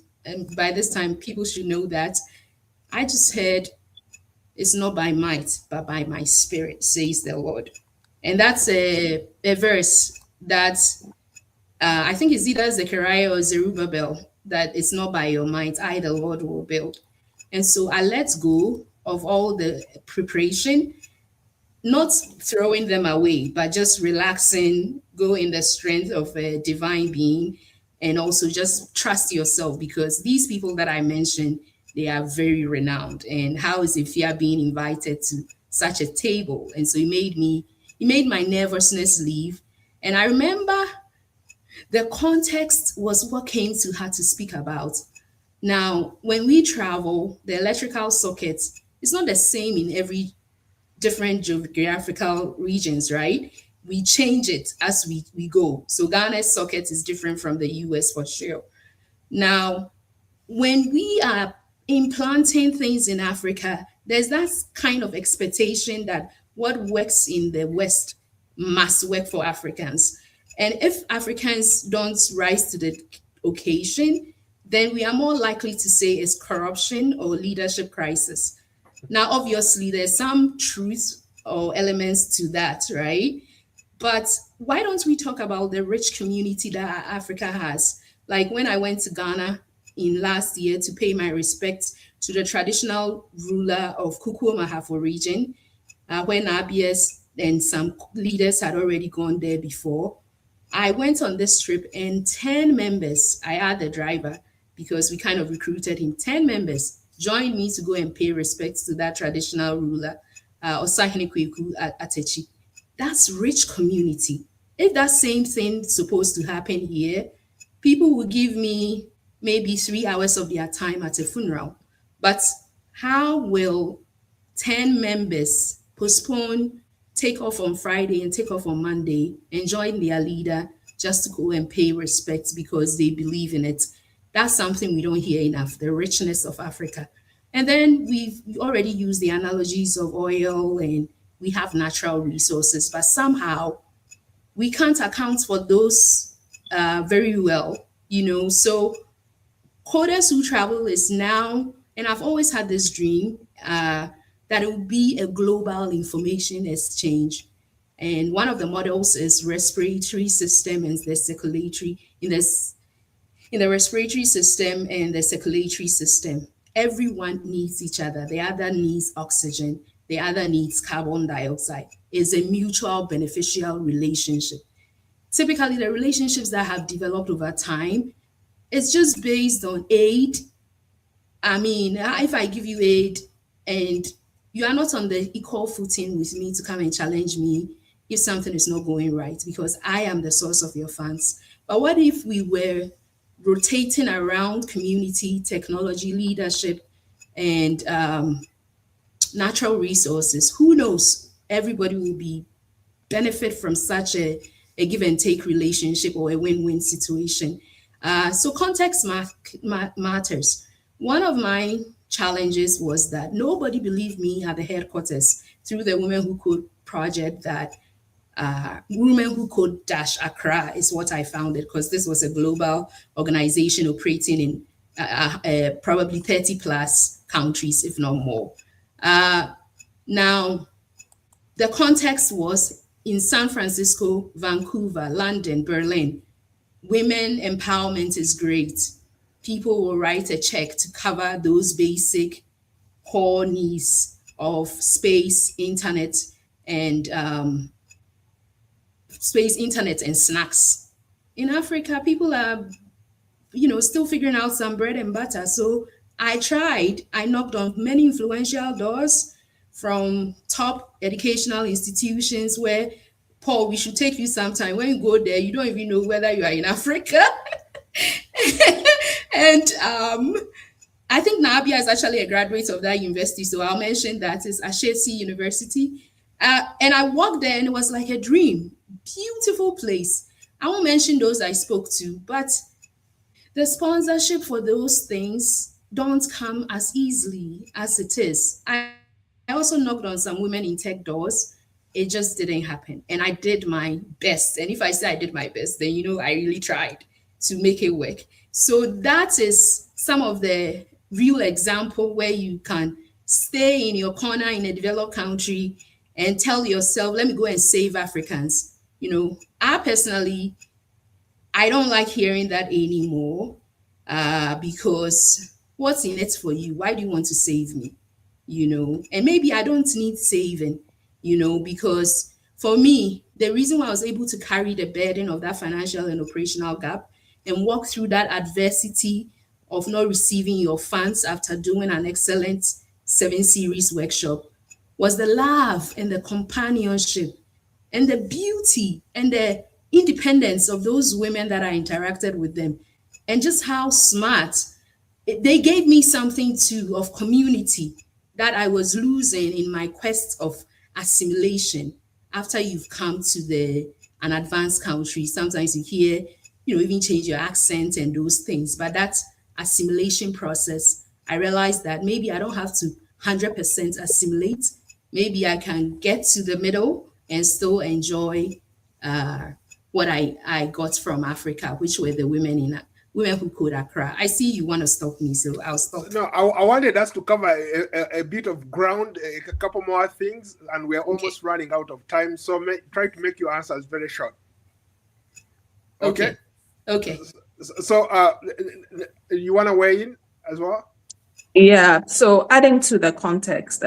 by this time, people should know that. I just heard, "It's not by might, but by my spirit, says the Lord." And that's a verse that I think it's either Zechariah or Zerubbabel, that it's not by your might, I, the Lord, will build. And so I let go of all the preparation, not throwing them away, but just relaxing, go in the strength of a divine being, and also just trust yourself, because these people that I mentioned, they are very renowned. And how is Afia being invited to such a table? And so it made my nervousness leave. And I remember the context was what came to her to speak about. Now, when we travel, the electrical socket is not the same in every different geographical regions, right? we change it as we go. So Ghana's socket is different from the US for sure. Now, when we are implanting things in Africa, there's that kind of expectation that what works in the West must work for Africans. And if Africans don't rise to the occasion, then we are more likely to say it's corruption or leadership crisis. Now, obviously, there's some truth or elements to that, right? But why don't we talk about the rich community that Africa has? Like when I went to Ghana in last year to pay my respects to the traditional ruler of Kukuo Mahafo region, when ABS and some leaders had already gone there before. I went on this trip and 10 members, I had the driver because we kind of recruited him, 10 members joined me to go and pay respects to that traditional ruler, Osahene Kweku Atechi. That's rich community. If that same thing supposed to happen here, people will give me maybe 3 hours of their time at a funeral. But how will 10 members postpone, take off on Friday and take off on Monday and join their leader just to go and pay respect because they believe in it? That's something we don't hear enough, the richness of Africa. And then we've already used the analogies of oil and we have natural resources, but somehow we can't account for those very well, So Coders Who Travel is now, and I've always had this dream that it will be a global information exchange. And one of the models is respiratory system and the circulatory, in the respiratory system and the circulatory system. Everyone needs each other. The other needs oxygen. The other needs carbon dioxide. It's a mutual beneficial relationship. Typically, the relationships that have developed over time, it's just based on aid. I mean, if I give you aid and you are not on the equal footing with me to come and challenge me if something is not going right, because I am the source of your funds. But what if we were rotating around community, technology, leadership, and natural resources? Who knows? Everybody will be benefit from such a give and take relationship or a win-win situation. So context matters. One of my challenges was that nobody believed me at the headquarters through the Women Who Code project that Women Who Code Accra is what I founded, because this was a global organization operating in probably 30 plus countries, if not more. Now, the context was in San Francisco, Vancouver, London, Berlin. Women empowerment is great. People will write a check to cover those basic core needs of space, internet, and snacks. In Africa, people are, still figuring out some bread and butter. So I tried. I knocked on many influential doors from top educational institutions where, Paul, we should take you sometime. When you go there, you don't even know whether you are in Africa. And I think Nabia is actually a graduate of that university, so I'll mention that it's Ashesi University. And I walked there and it was like a dream. Beautiful place. I won't mention those I spoke to, but the sponsorship for those things don't come as easily as it is. I also knocked on some women in tech doors. It just didn't happen. And I did my best. And if I say I did my best, then I really tried to make it work. So that is some of the real example where you can stay in your corner in a developed country and tell yourself, let me go and save Africans. I personally, I don't like hearing that anymore because what's in it for you? Why do you want to save me? And maybe I don't need saving, because for me, the reason why I was able to carry the burden of that financial and operational gap and walk through that adversity of not receiving your funds after doing an excellent 7 series workshop was the love and the companionship and the beauty and the independence of those women that I interacted with them, and just how smart. They gave me something too of community that I was losing in my quest of assimilation. after you've come to an advanced country, sometimes you hear, even change your accent and those things. But that assimilation process, I realized that maybe I don't have to 100% assimilate. Maybe I can get to the middle and still enjoy what I got from Africa, which were the women who code Accra. I see you want to stop me, so I'll stop. No, I wanted us to cover a bit of ground, a couple more things, and we're almost running out of time. So try to make your answers very short. Okay. So you want to weigh in as well? Yeah. So adding to the context,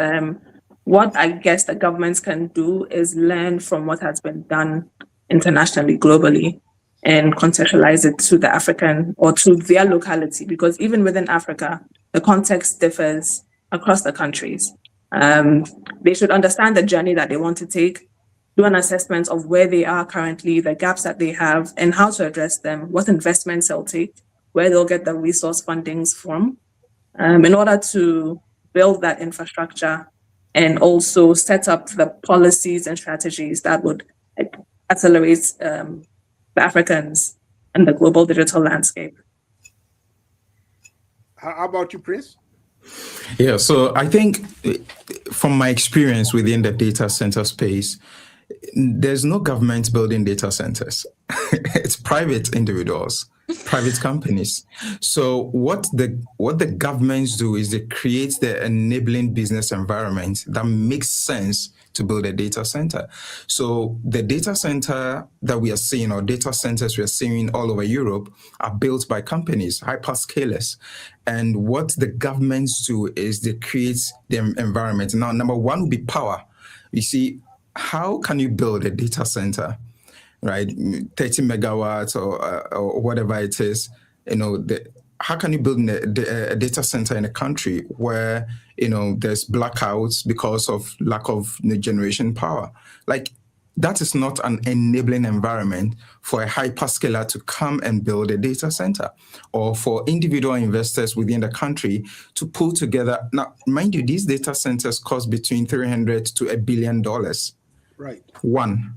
what I guess the governments can do is learn from what has been done internationally, globally, and contextualize it to the African or to their locality, because even within Africa, the context differs across the countries. They should understand the journey that they want to take, do an assessment of where they are currently, the gaps that they have, and how to address them, what investments they'll take, where they'll get the resource fundings from, in order to build that infrastructure and also set up the policies and strategies that would accelerate the Africans and the global digital landscape. How about you, Prince? Yeah, so I think from my experience within the data center space, there's no government building data centers. It's private individuals, private companies. So what the governments do is they create the enabling business environment that makes sense to build a data center. So the data center that we are seeing, or data centers we are seeing all over Europe, are built by companies, hyperscalers. And what the governments do is they create the environment. Now, number one would be power. You see, how can you build a data center, right? 30 megawatts or whatever it is, how can you build a data center in a country where, there's blackouts because of lack of generation power? Like, that is not an enabling environment for a hyperscaler to come and build a data center, or for individual investors within the country to pull together. Now, mind you, these data centers cost between $300 to $1 billion. Right. One.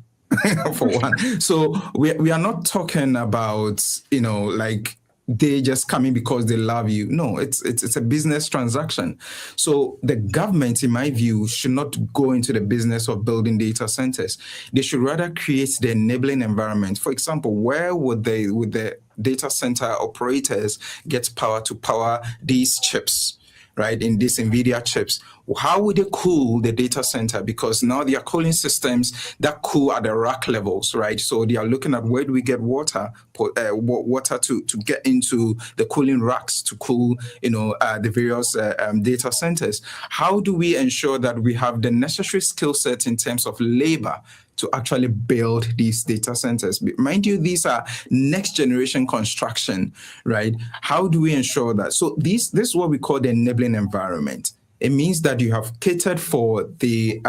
For one. So we are not talking about, like they just come in because they love you. No, it's a business transaction. So the government, in my view, should not go into the business of building data centers. They should rather create the enabling environment. For example, where would the data center operators get power to power these chips? Right, in these NVIDIA chips, how would they cool the data center? Because now there are cooling systems that cool at the rack levels, right? So they are looking at where do we get water to get into the cooling racks to cool, the various data centers. How do we ensure that we have the necessary skill set in terms of labor to actually build these data centers? Mind you, these are next generation construction, right? How do we ensure that? So this is what we call the enabling environment. It means that you have catered for the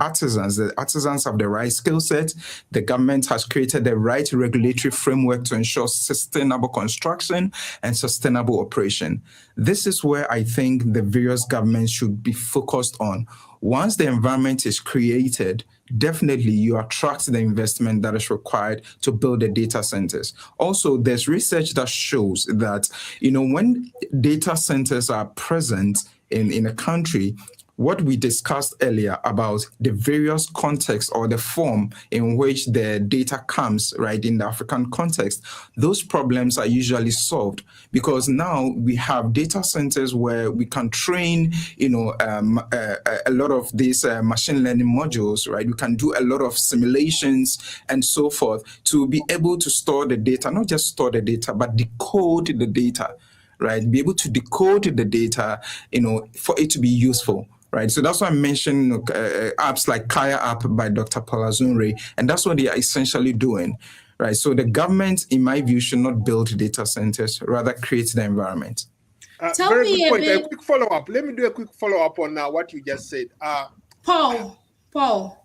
artisans. The artisans have the right skill set. The government has created the right regulatory framework to ensure sustainable construction and sustainable operation. This is where I think the various governments should be focused on. Once the environment is created, definitely you attract the investment that is required to build the data centers. Also, there's research that shows that, when data centers are present in a country, what we discussed earlier about the various contexts or the form in which the data comes, right, in the African context, those problems are usually solved because now we have data centers where we can train, a lot of these machine learning modules, right? We can do a lot of simulations and so forth to be able to store the data, not just store the data, but decode the data, right? Be able to decode the data, for it to be useful. Right, so that's why I mentioned apps like Kaya app by Dr. Palazunre, and that's what they are essentially doing. Right, so the government, in my view, should not build data centers, rather create the environment. Very good point. A quick follow-up. Let me do a quick follow-up on what you just said. Paul,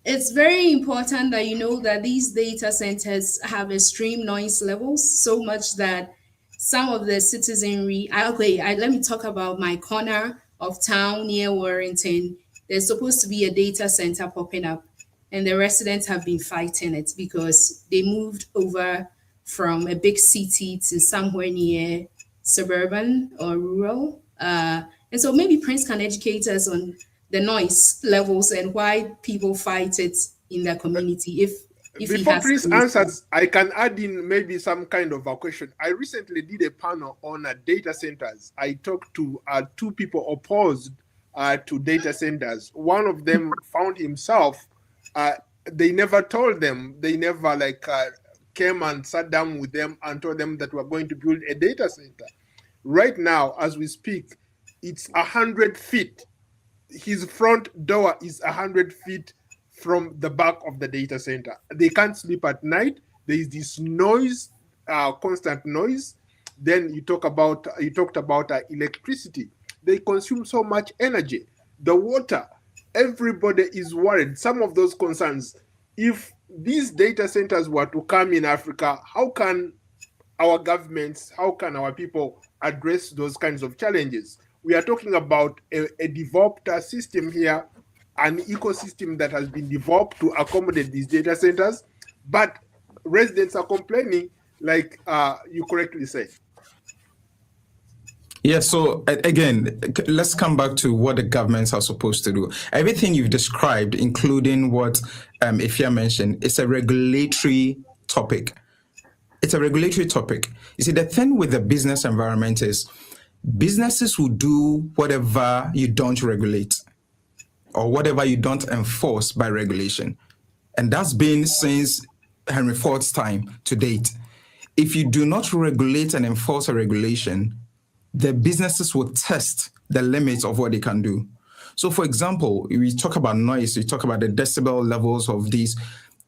it's very important that you know that these data centers have extreme noise levels, so much that some of the citizenry, let me talk about my corner of town near Warrington. There's supposed to be a data center popping up. and the residents have been fighting it because they moved over from a big city to somewhere near suburban or rural. And so maybe Prince can educate us on the noise levels and why people fight it in their community. If he Before has Prince any- answers, I can add in maybe some kind of a question. I recently did a panel on data centers. I talked to two people opposed to data centers. One of them found himself, they never told them, they never came and sat down with them and told them that we're going to build a data center. Right now, as we speak, it's 100 feet. His front door is 100 feet from the back of the data center. They can't sleep at night. There is this noise, constant noise. Then you talked about electricity. They consume so much energy. The water, everybody is worried. Some of those concerns, if these data centers were to come in Africa, how can our governments, how can our people address those kinds of challenges? We are talking about a developed system here, an ecosystem that has been developed to accommodate these data centers, but residents are complaining, like you correctly said. Yeah, so again, let's come back to what the governments are supposed to do. Everything you've described, including what Afia mentioned, is a regulatory topic. It's a regulatory topic. You see, the thing with the business environment is businesses will do whatever you don't regulate or whatever you don't enforce by regulation. And that's been since Henry Ford's time to date. If you do not regulate and enforce a regulation, the businesses will test the limits of what they can do. So, for example, we talk about noise, we talk about the decibel levels of these.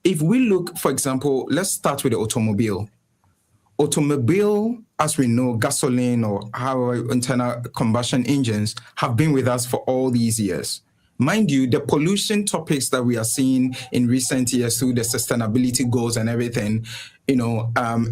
If we look, for example, let's start with the automobile. Automobile, as we know, gasoline or our internal combustion engines have been with us for all these years. Mind you, the pollution topics that we are seeing in recent years through the sustainability goals and everything,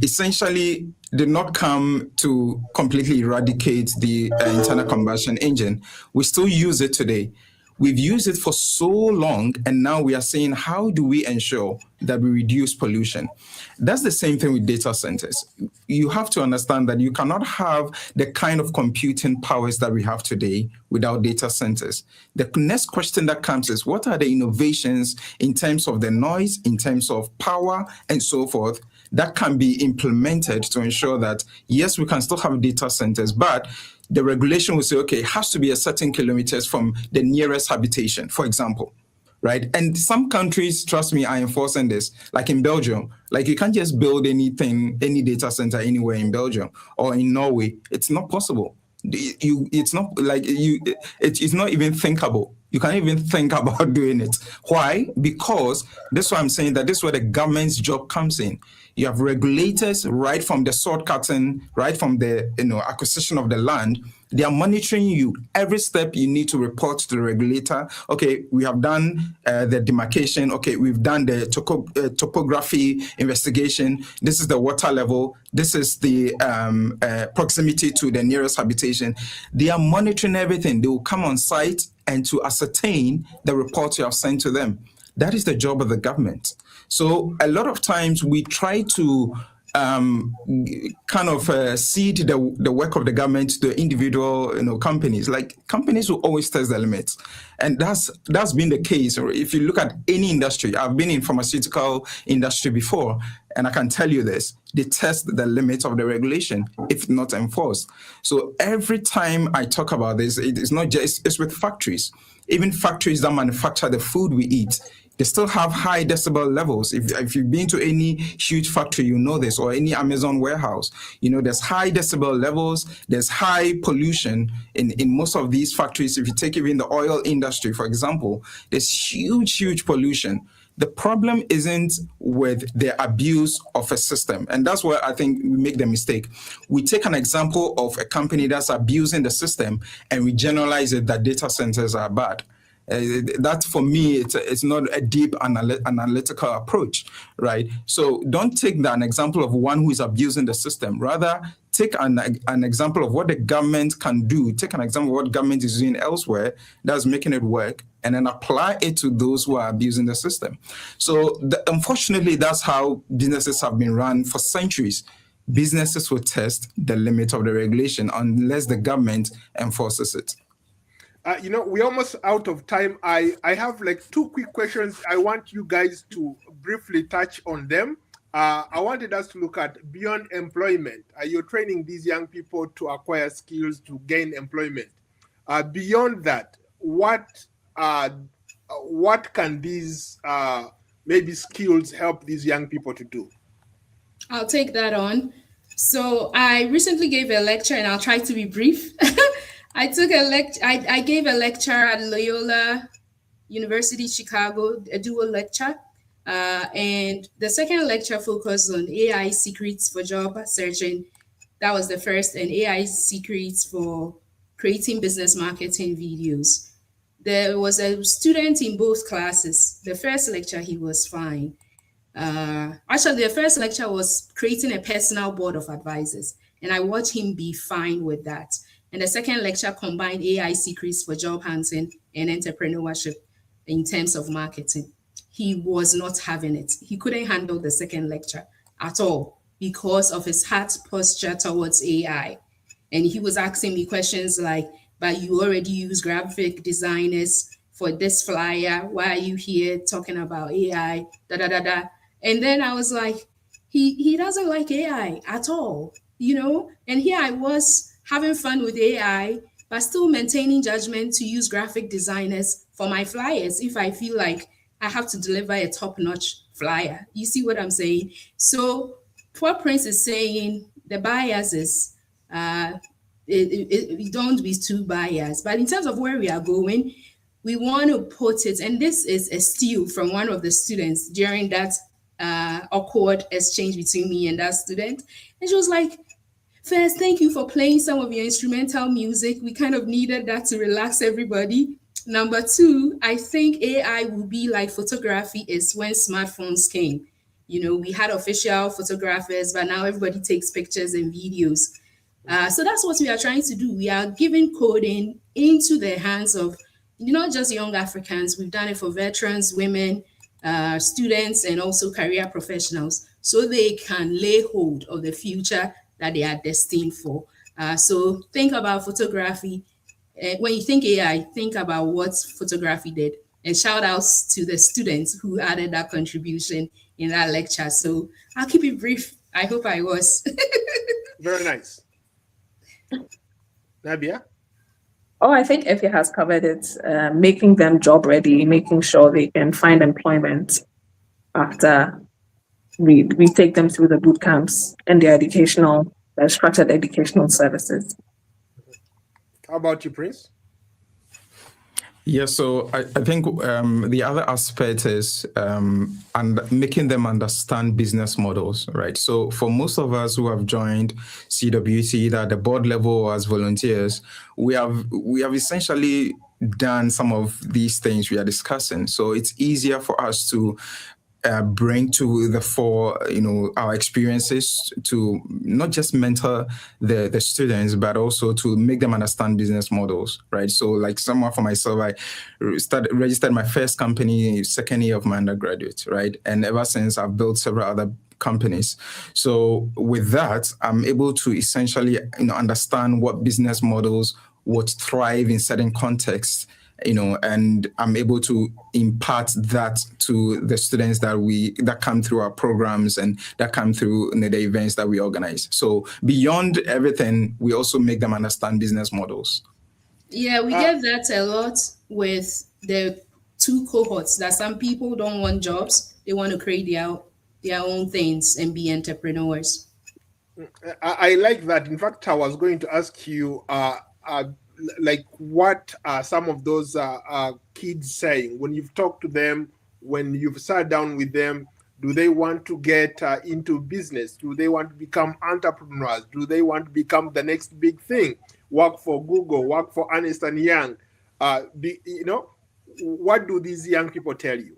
essentially did not come to completely eradicate the internal combustion engine. We still use it today. We've used it for so long, and now we are saying, how do we ensure that we reduce pollution? That's the same thing with data centers. You have to understand that you cannot have the kind of computing powers that we have today without data centers. The next question that comes is, what are the innovations in terms of the noise, in terms of power, and so forth, that can be implemented to ensure that, yes, we can still have data centers, but the regulation will say, okay, it has to be a certain kilometers from the nearest habitation, for example, right? And some countries, trust me, are enforcing this, like in Belgium. Like, you can't just build anything, any data center anywhere in Belgium or in Norway. It's not possible. It's not like it's not even thinkable. You can't even think about doing it. Why? Because that's why I'm saying that this is where the government's job comes in. You have regulators right from the sword cutting, right from the acquisition of the land. They are monitoring you. Every step you need to report to the regulator. Okay, we have done the demarcation. Okay, we've done the topography investigation. This is the water level. This is the proximity to the nearest habitation. They are monitoring everything. They will come on site and to ascertain the reports you have sent to them. That is the job of the government. So a lot of times we try to cede the work of the government to individual companies. Like, companies will always test the limits, and that's been the case. Or if you look at any industry, I've been in pharmaceutical industry before, and I can tell you this: they test the limits of the regulation if not enforced. So every time I talk about this, it's not just it's with factories, even factories that manufacture the food we eat. They still have high decibel levels. If you've been to any huge factory, you know this, or any Amazon warehouse, there's high decibel levels, there's high pollution in most of these factories. If you take even the oil industry, for example, there's huge pollution. The problem isn't with the abuse of a system. And that's where I think we make the mistake. We take an example of a company that's abusing the system and we generalize it that data centers are bad. That for me, it's not a deep analytical approach, right? So don't take an example of one who is abusing the system. Rather, take an example of what the government can do. Take an example of what government is doing elsewhere that's making it work, and then apply it to those who are abusing the system. So unfortunately, that's how businesses have been run for centuries. Businesses will test the limit of the regulation unless the government enforces it. We're almost out of time. I have like two quick questions. I want you guys to briefly touch on them. I wanted us to look at beyond employment. You're training these young people to acquire skills to gain employment. Beyond that, what can these maybe skills help these young people to do? I'll take that on. So I recently gave a lecture, and I'll try to be brief. I gave a lecture at Loyola University, Chicago, a dual lecture. And the second lecture focused on AI secrets for job searching. That was the first, and AI secrets for creating business marketing videos. There was a student in both classes. The first lecture, he was fine. Actually, the first lecture was creating a personal board of advisors, and I watched him be fine with that. And the second lecture combined AI secrets for job hunting and entrepreneurship in terms of marketing. He was not having it. He couldn't handle the second lecture at all because of his heart posture towards AI. And he was asking me questions like, but you already use graphic designers for this flyer. Why are you here talking about AI? And then I was like, he doesn't like AI at all, And here I was having fun with AI, but still maintaining judgment to use graphic designers for my flyers if I feel like I have to deliver a top-notch flyer. You see what I'm saying? So what Prince is saying, the biases, don't be too biased. But in terms of where we are going, we want to put it, and this is a steal from one of the students during that awkward exchange between me and that student. And she was like, first, thank you for playing some of your instrumental music. We kind of needed that to relax everybody. Number two, I think AI will be like photography is when smartphones came. We had official photographers, but now everybody takes pictures and videos. So that's what we are trying to do. We are giving coding into the hands of not just young Africans. We've done it for veterans, women, students, and also career professionals, so they can lay hold of the future that they are destined for. So think about photography. When you think AI, think about what photography did. And shout outs to the students who added that contribution in that lecture. So I'll keep it brief. I hope I was. Very nice. Nabia? Oh, I think Effie has covered it. Making them job ready, making sure they can find employment after we take them through the boot camps and their structured educational services. How about you, Prince? Yeah, so I think the other aspect is and making them understand business models, right? So for most of us who have joined CWT, either at the board level or as volunteers, we have essentially done some of these things we are discussing. So it's easier for us to bring to the fore, our experiences to not just mentor the students, but also to make them understand business models, right? So like someone for myself, I registered my first company second year of my undergraduate, right? And ever since I've built several other companies. So with that, I'm able to essentially, understand what business models would thrive in certain contexts, and I'm able to impart that to the students that come through our programs and that come through the events that we organize. So beyond everything, we also make them understand business models. Yeah, we get that a lot with the two cohorts, that some people don't want jobs. They want to create their own things and be entrepreneurs. I like that. In fact, I was going to ask you, like, what are some of those kids saying when you've talked to them, when you've sat down with them? Do they want to get into business? Do they want to become entrepreneurs? Do they want to become the next big thing? Work for Google, work for Ernst & Young? what do these young people tell you?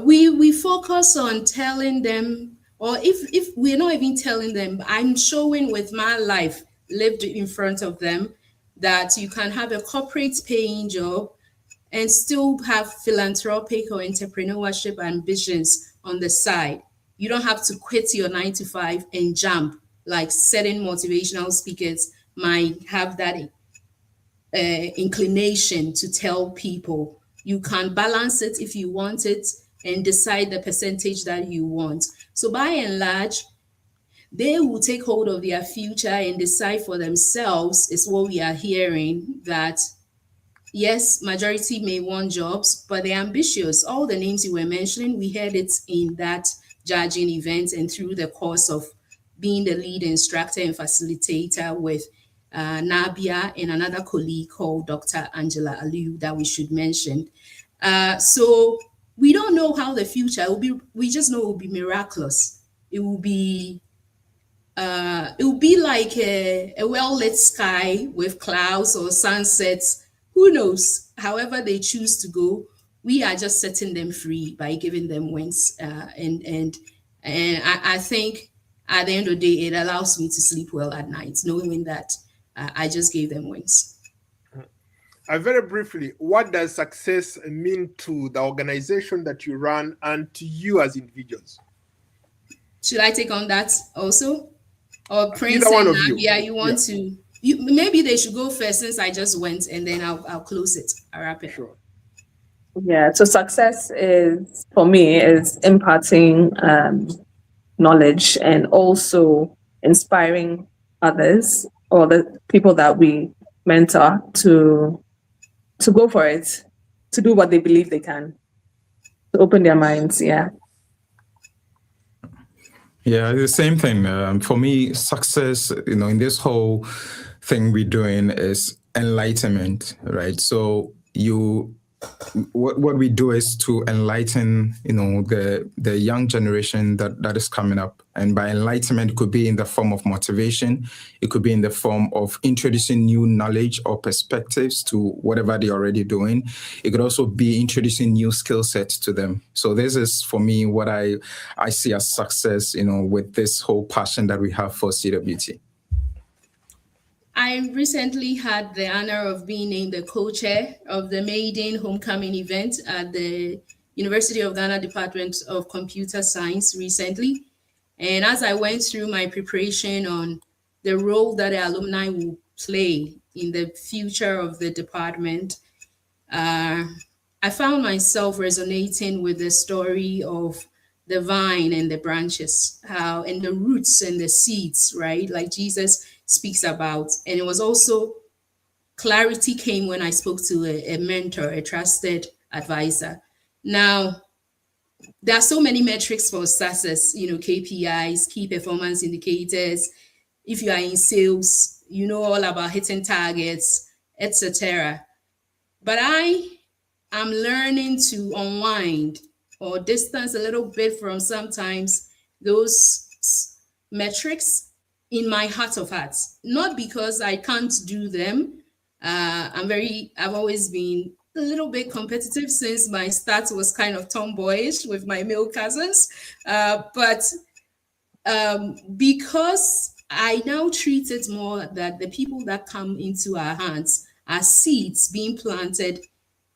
We focus on telling them, or if we're not even telling them, I'm showing with my life lived in front of them that you can have a corporate paying job and still have philanthropic or entrepreneurship ambitions on the side. You don't have to quit your 9 to 5 and jump like certain motivational speakers might have that inclination to tell people. You can balance it if you want it and decide the percentage that you want. So by and large, they will take hold of their future and decide for themselves, is what we are hearing, that yes, majority may want jobs, but they're ambitious. All the names you were mentioning, we heard it in that judging event and through the course of being the lead instructor and facilitator with Nabia and another colleague called Dr. Angela Aliu that we should mention. So we don't know how the future will be. We just know it will be miraculous. It will be like a well-lit sky with clouds or sunsets. Who knows? However they choose to go, we are just setting them free by giving them wings. And I think at the end of the day, it allows me to sleep well at night, knowing that I just gave them wings. Very briefly, what does success mean to the organization that you run and to you as individuals? Should I take on that also? Or Prince Either one and of you. Nabia, you want to? Maybe they should go first since I just went, and then I'll close it. I'll wrap it. Sure. Yeah, so success is, for me, is imparting knowledge and also inspiring others or the people that we mentor to go for it, to do what they believe they can, to open their minds. Yeah. Yeah, the same thing. For me, success, in this whole thing we're doing is enlightenment, right? So what we do is to enlighten, the young generation that is coming up. And by enlightenment, it could be in the form of motivation. It could be in the form of introducing new knowledge or perspectives to whatever they're already doing. It could also be introducing new skill sets to them. So this is, for me, what I see as success, with this whole passion that we have for CWT. I recently had the honor of being named the co-chair of the Maiden Homecoming event at the University of Ghana Department of Computer Science recently. And as I went through my preparation on the role that the alumni will play in the future of the department, I found myself resonating with the story of the vine and the branches, and the roots and the seeds, right? Like Jesus speaks about. And it was also, clarity came when I spoke to a mentor, a trusted advisor. Now, there are so many metrics for success, KPIs, key performance indicators. If you are in sales, you know all about hitting targets, etc. But I am learning to unwind or distance a little bit from sometimes those metrics in my heart of hearts, not because I can't do them. I've always been a little bit competitive since my start was kind of tomboyish with my male cousins. But because I now treat it more that the people that come into our hands are seeds being planted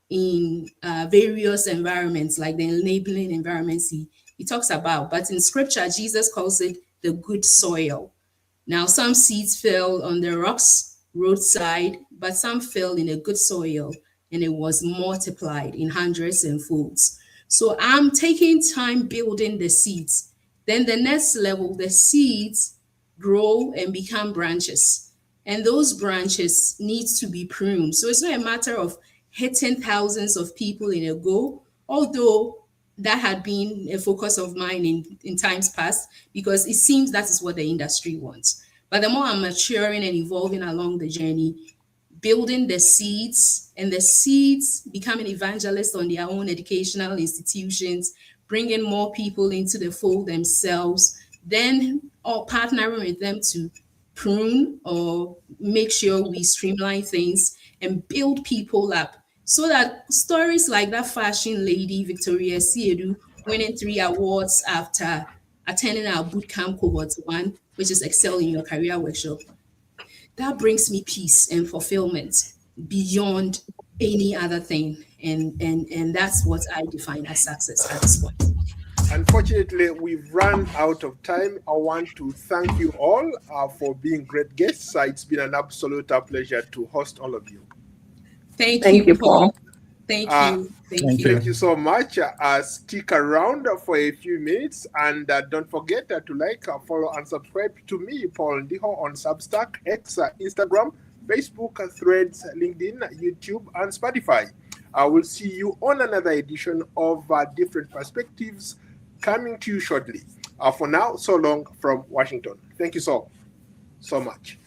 in various environments, like the enabling environments he talks about. But in scripture, Jesus calls it the good soil. Now, some seeds fell on the rocks, roadside, but some fell in a good soil, and it was multiplied in hundreds and folds. So I'm taking time building the seeds. Then the next level, the seeds grow and become branches. And those branches need to be pruned. So it's not a matter of hitting thousands of people in a go, although that had been a focus of mine in times past, because it seems that is what the industry wants. But the more I'm maturing and evolving along the journey, building the seeds, and the seeds becoming evangelists on their own educational institutions, bringing more people into the fold themselves, then or partnering with them to prune or make sure we streamline things and build people up so that stories like that fashion lady, Victoria Siedu, winning 3 awards after attending our bootcamp cohort 1, which is Excel in Your Career workshop, that brings me peace and fulfillment beyond any other thing. And that's what I define as success at this point. Unfortunately, we've run out of time. I want to thank you all for being great guests. It's been an absolute pleasure to host all of you. Thank you, Paul. Thank you. Thank you so much. Stick around for a few minutes, and don't forget to like, follow, and subscribe to me, Paul Ndiho, on Substack, X, Instagram, Facebook, Threads, LinkedIn, YouTube, and Spotify. I will see you on another edition of Different Perspectives, coming to you shortly. For now, so long from Washington. Thank you so much.